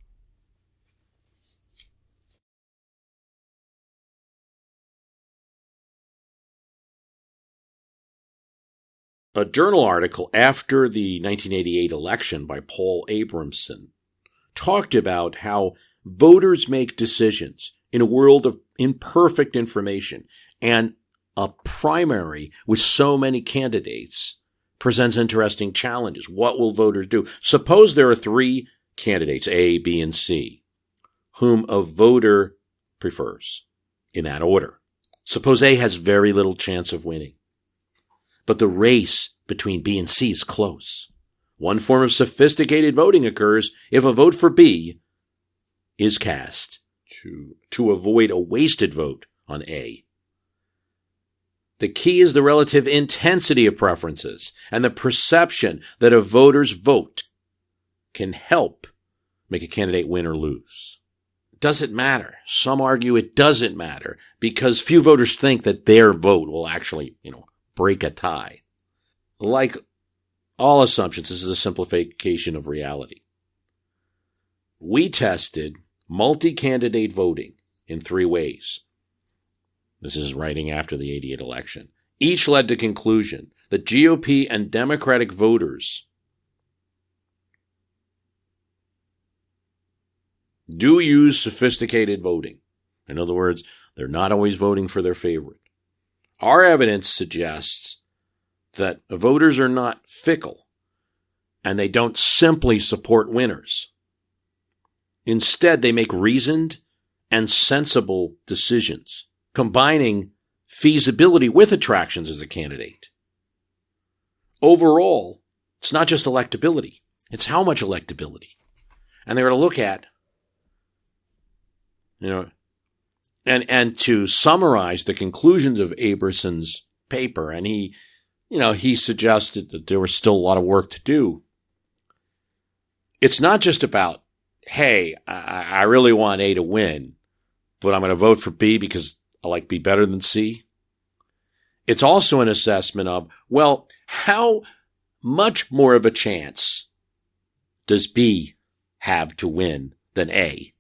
A journal article after the 1988 election by Paul Abramson talked about how voters make decisions in a world of imperfect information, and a primary with so many candidates presents interesting challenges. What will voters do? Suppose there are three candidates, A, B, and C, whom a voter prefers in that order. Suppose A has very little chance of winning, but the race between B and C is close. One form of sophisticated voting occurs if a vote for B is cast to avoid a wasted vote on A. The key is the relative intensity of preferences and the perception that a voter's vote can help make a candidate win or lose. Does it matter? Some argue it doesn't matter because few voters think that their vote will actually, break a tie. Like all assumptions, this is a simplification of reality. We tested multi-candidate voting in three ways. This is writing after the 88 election. Each led to the conclusion that GOP and Democratic voters do use sophisticated voting. In other words, they're not always voting for their favorite. Our evidence suggests that voters are not fickle and they don't simply support winners. Instead, they make reasoned and sensible decisions, combining feasibility with attractions as a candidate. Overall, it's not just electability, it's how much electability. And they're going to look at, and to summarize the conclusions of Abramson's paper, and he suggested that there was still a lot of work to do. It's not just about, hey, I really want A to win, but I'm going to vote for B because I like B better than C. It's also an assessment of, well, how much more of a chance does B have to win than A?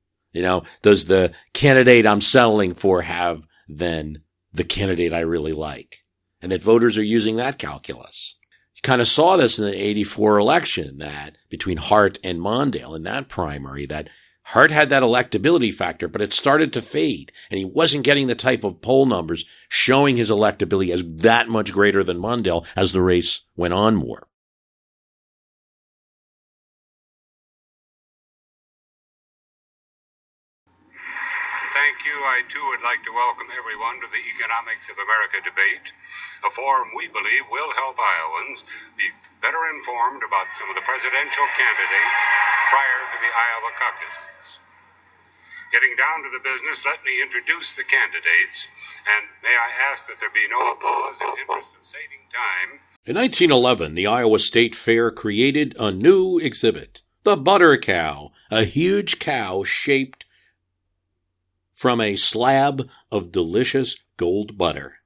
Does the candidate I'm settling for have than the candidate I really like? And that voters are using that calculus. You kind of saw this in the 84 election, that between Hart and Mondale in that primary, that Hart had that electability factor, but it started to fade, and he wasn't getting the type of poll numbers showing his electability as that much greater than Mondale as the race went on more. Thank you, I too would like to welcome everyone to the Economics of America debate, a forum we believe will help Iowans be better informed about some of the presidential candidates prior to the Iowa caucuses. Getting down to the business, let me introduce the candidates, and may I ask that there be no applause in interest of saving time. In 1911, the Iowa State Fair created a new exhibit, the butter cow, a huge cow shaped from a slab of delicious gold butter.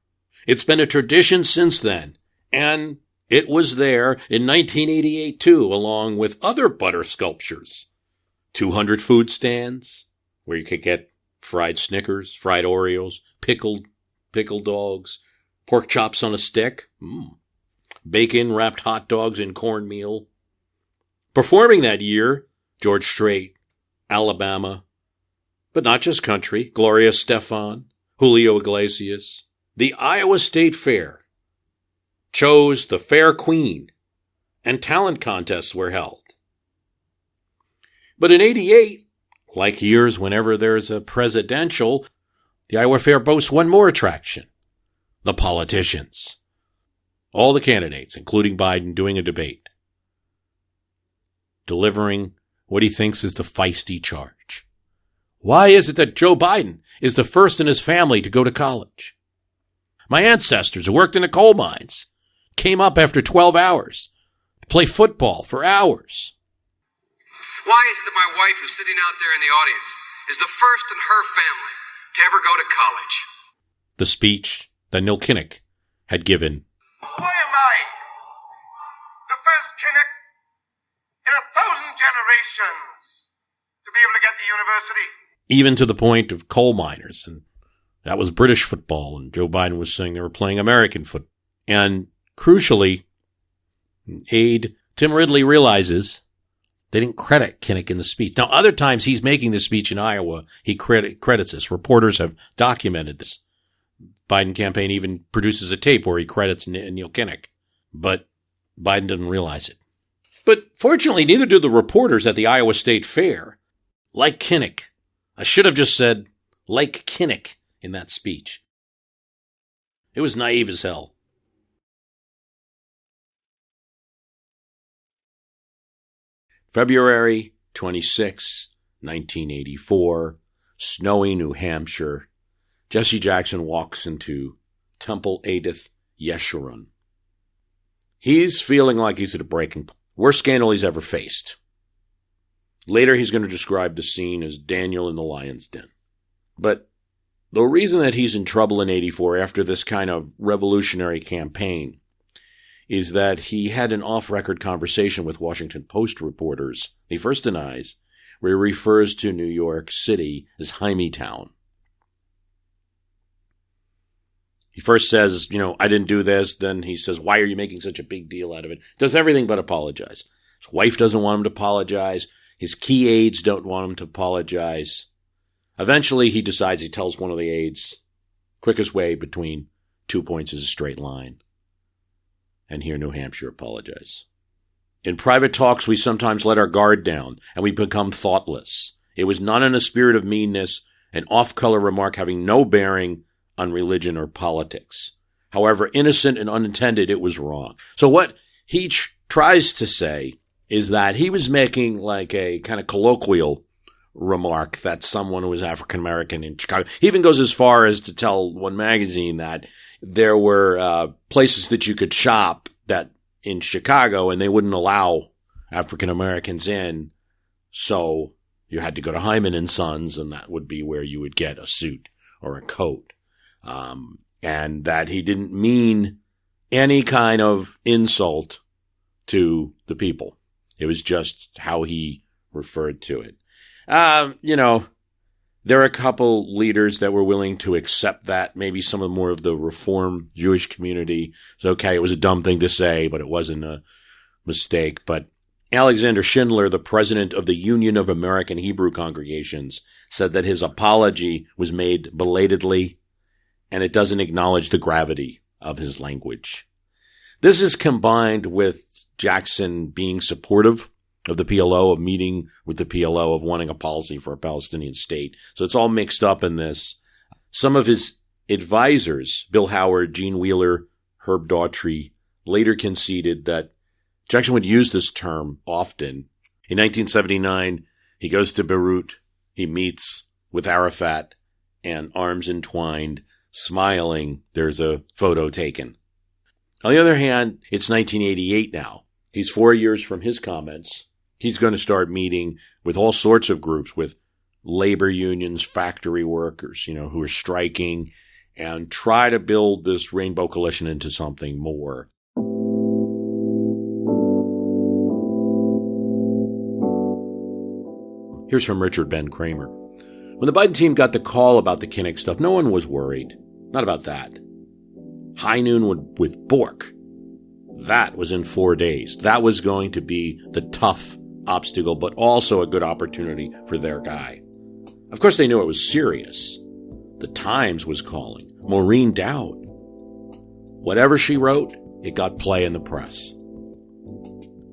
It's been a tradition since then, and it was there in 1988 too, along with other butter sculptures. 200 food stands, where you could get fried Snickers, fried Oreos, pickled dogs, pork chops on a stick, bacon-wrapped hot dogs in cornmeal. Performing that year, George Strait, Alabama, but not just country, Gloria Estefan, Julio Iglesias. The Iowa State Fair chose the Fair Queen, and talent contests were held. But in 88, like years whenever there's a presidential, the Iowa Fair boasts one more attraction, the politicians. All the candidates, including Biden, doing a debate, delivering what he thinks is the feisty charge. Why is it that Joe Biden is the first in his family to go to college? My ancestors who worked in the coal mines came up after 12 hours to play football for hours. Why is it that my wife, who's sitting out there in the audience, is the first in her family to ever go to college? The speech that Neil Kinnock had given. Why am I the first Kinnock in 1,000 generations to be able to get to university? Even to the point of coal miners, and that was British football, and Joe Biden was saying they were playing American football. And crucially, aide Tim Ridley realizes they didn't credit Kinnock in the speech. Now, other times he's making the speech in Iowa, he credits this. Reporters have documented this. Biden campaign even produces a tape where he credits Neil Kinnock, but Biden didn't realize it. But fortunately, neither do the reporters at the Iowa State Fair. Like Kinnock. I should have just said, like Kinnock in that speech. It was naive as hell. February 26, 1984, snowy New Hampshire. Jesse Jackson walks into Temple Edith Yeshurun. He's feeling like he's at a breaking point. Worst scandal he's ever faced. Later, he's going to describe the scene as Daniel in the lion's den. But the reason that he's in trouble in 84 after this kind of revolutionary campaign is that he had an off-record conversation with Washington Post reporters. He first denies, where he refers to New York City as Hymietown. He first says, I didn't do this. Then he says, why are you making such a big deal out of it? Does everything but apologize. His wife doesn't want him to apologize. His key aides don't want him to apologize. Eventually, he decides, he tells one of the aides, quickest way between 2 points is a straight line. And here, New Hampshire, apologize. In private talks, we sometimes let our guard down, and we become thoughtless. It was not in a spirit of meanness, an off-color remark having no bearing on religion or politics. However innocent and unintended, it was wrong. So what he tries to say is that he was making like a kind of colloquial remark that someone who was African-American in Chicago. He even goes as far as to tell one magazine that there were places that you could shop that in Chicago and they wouldn't allow African-Americans in. So you had to go to Hyman & Sons, and that would be where you would get a suit or a coat. And that he didn't mean any kind of insult to the people. It was just how he referred to it. There are a couple leaders that were willing to accept that. Maybe some of more of the Reform Jewish community. It's okay, it was a dumb thing to say, but it wasn't a mistake. But Alexander Schindler, the president of the Union of American Hebrew Congregations, said that his apology was made belatedly, and it doesn't acknowledge the gravity of his language. This is combined with Jackson being supportive of the PLO, of meeting with the PLO, of wanting a policy for a Palestinian state. So it's all mixed up in this. Some of his advisors, Bill Howard, Gene Wheeler, Herb Daughtry, later conceded that Jackson would use this term often. In 1979, he goes to Beirut. He meets with Arafat, and arms entwined, smiling, there's a photo taken. On the other hand, it's 1988 now. He's 4 years from his comments. He's going to start meeting with all sorts of groups, with labor unions, factory workers, who are striking, and try to build this Rainbow Coalition into something more. Here's from Richard Ben Kramer. When the Biden team got the call about the Kinnock stuff, no one was worried. Not about that. High noon with Bork. That was in 4 days. That was going to be the tough obstacle, but also a good opportunity for their guy. Of course, they knew it was serious. The Times was calling. Maureen Dowd. Whatever she wrote, it got play in the press.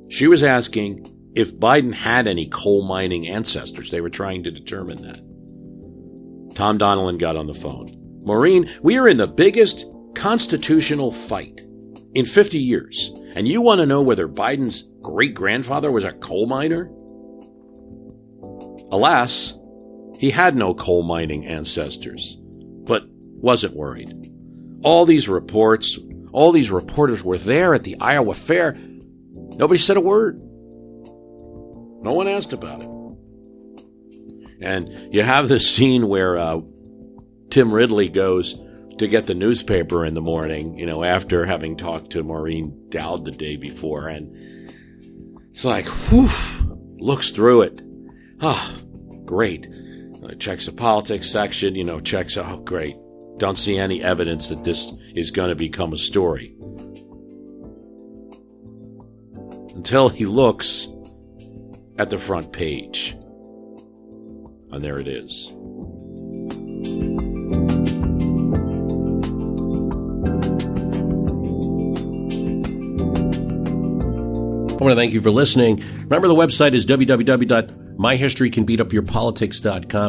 She was asking if Biden had any coal mining ancestors. They were trying to determine that. Tom Donilon got on the phone. Maureen, we are in the biggest constitutional fight in 50 years, and you want to know whether Biden's great-grandfather was a coal miner? Alas, he had no coal mining ancestors, but wasn't worried. All these reporters were there at the Iowa Fair. Nobody said a word. No one asked about it. And you have this scene where Tim Ridley goes to get the newspaper in the morning, after having talked to Maureen Dowd the day before. And it's like, whew, looks through it. Great. Checks the politics section, checks, great. Don't see any evidence that this is going to become a story. Until he looks at the front page. And there it is. I want to thank you for listening. Remember, the website is www.myhistorycanbeatupyourpolitics.com.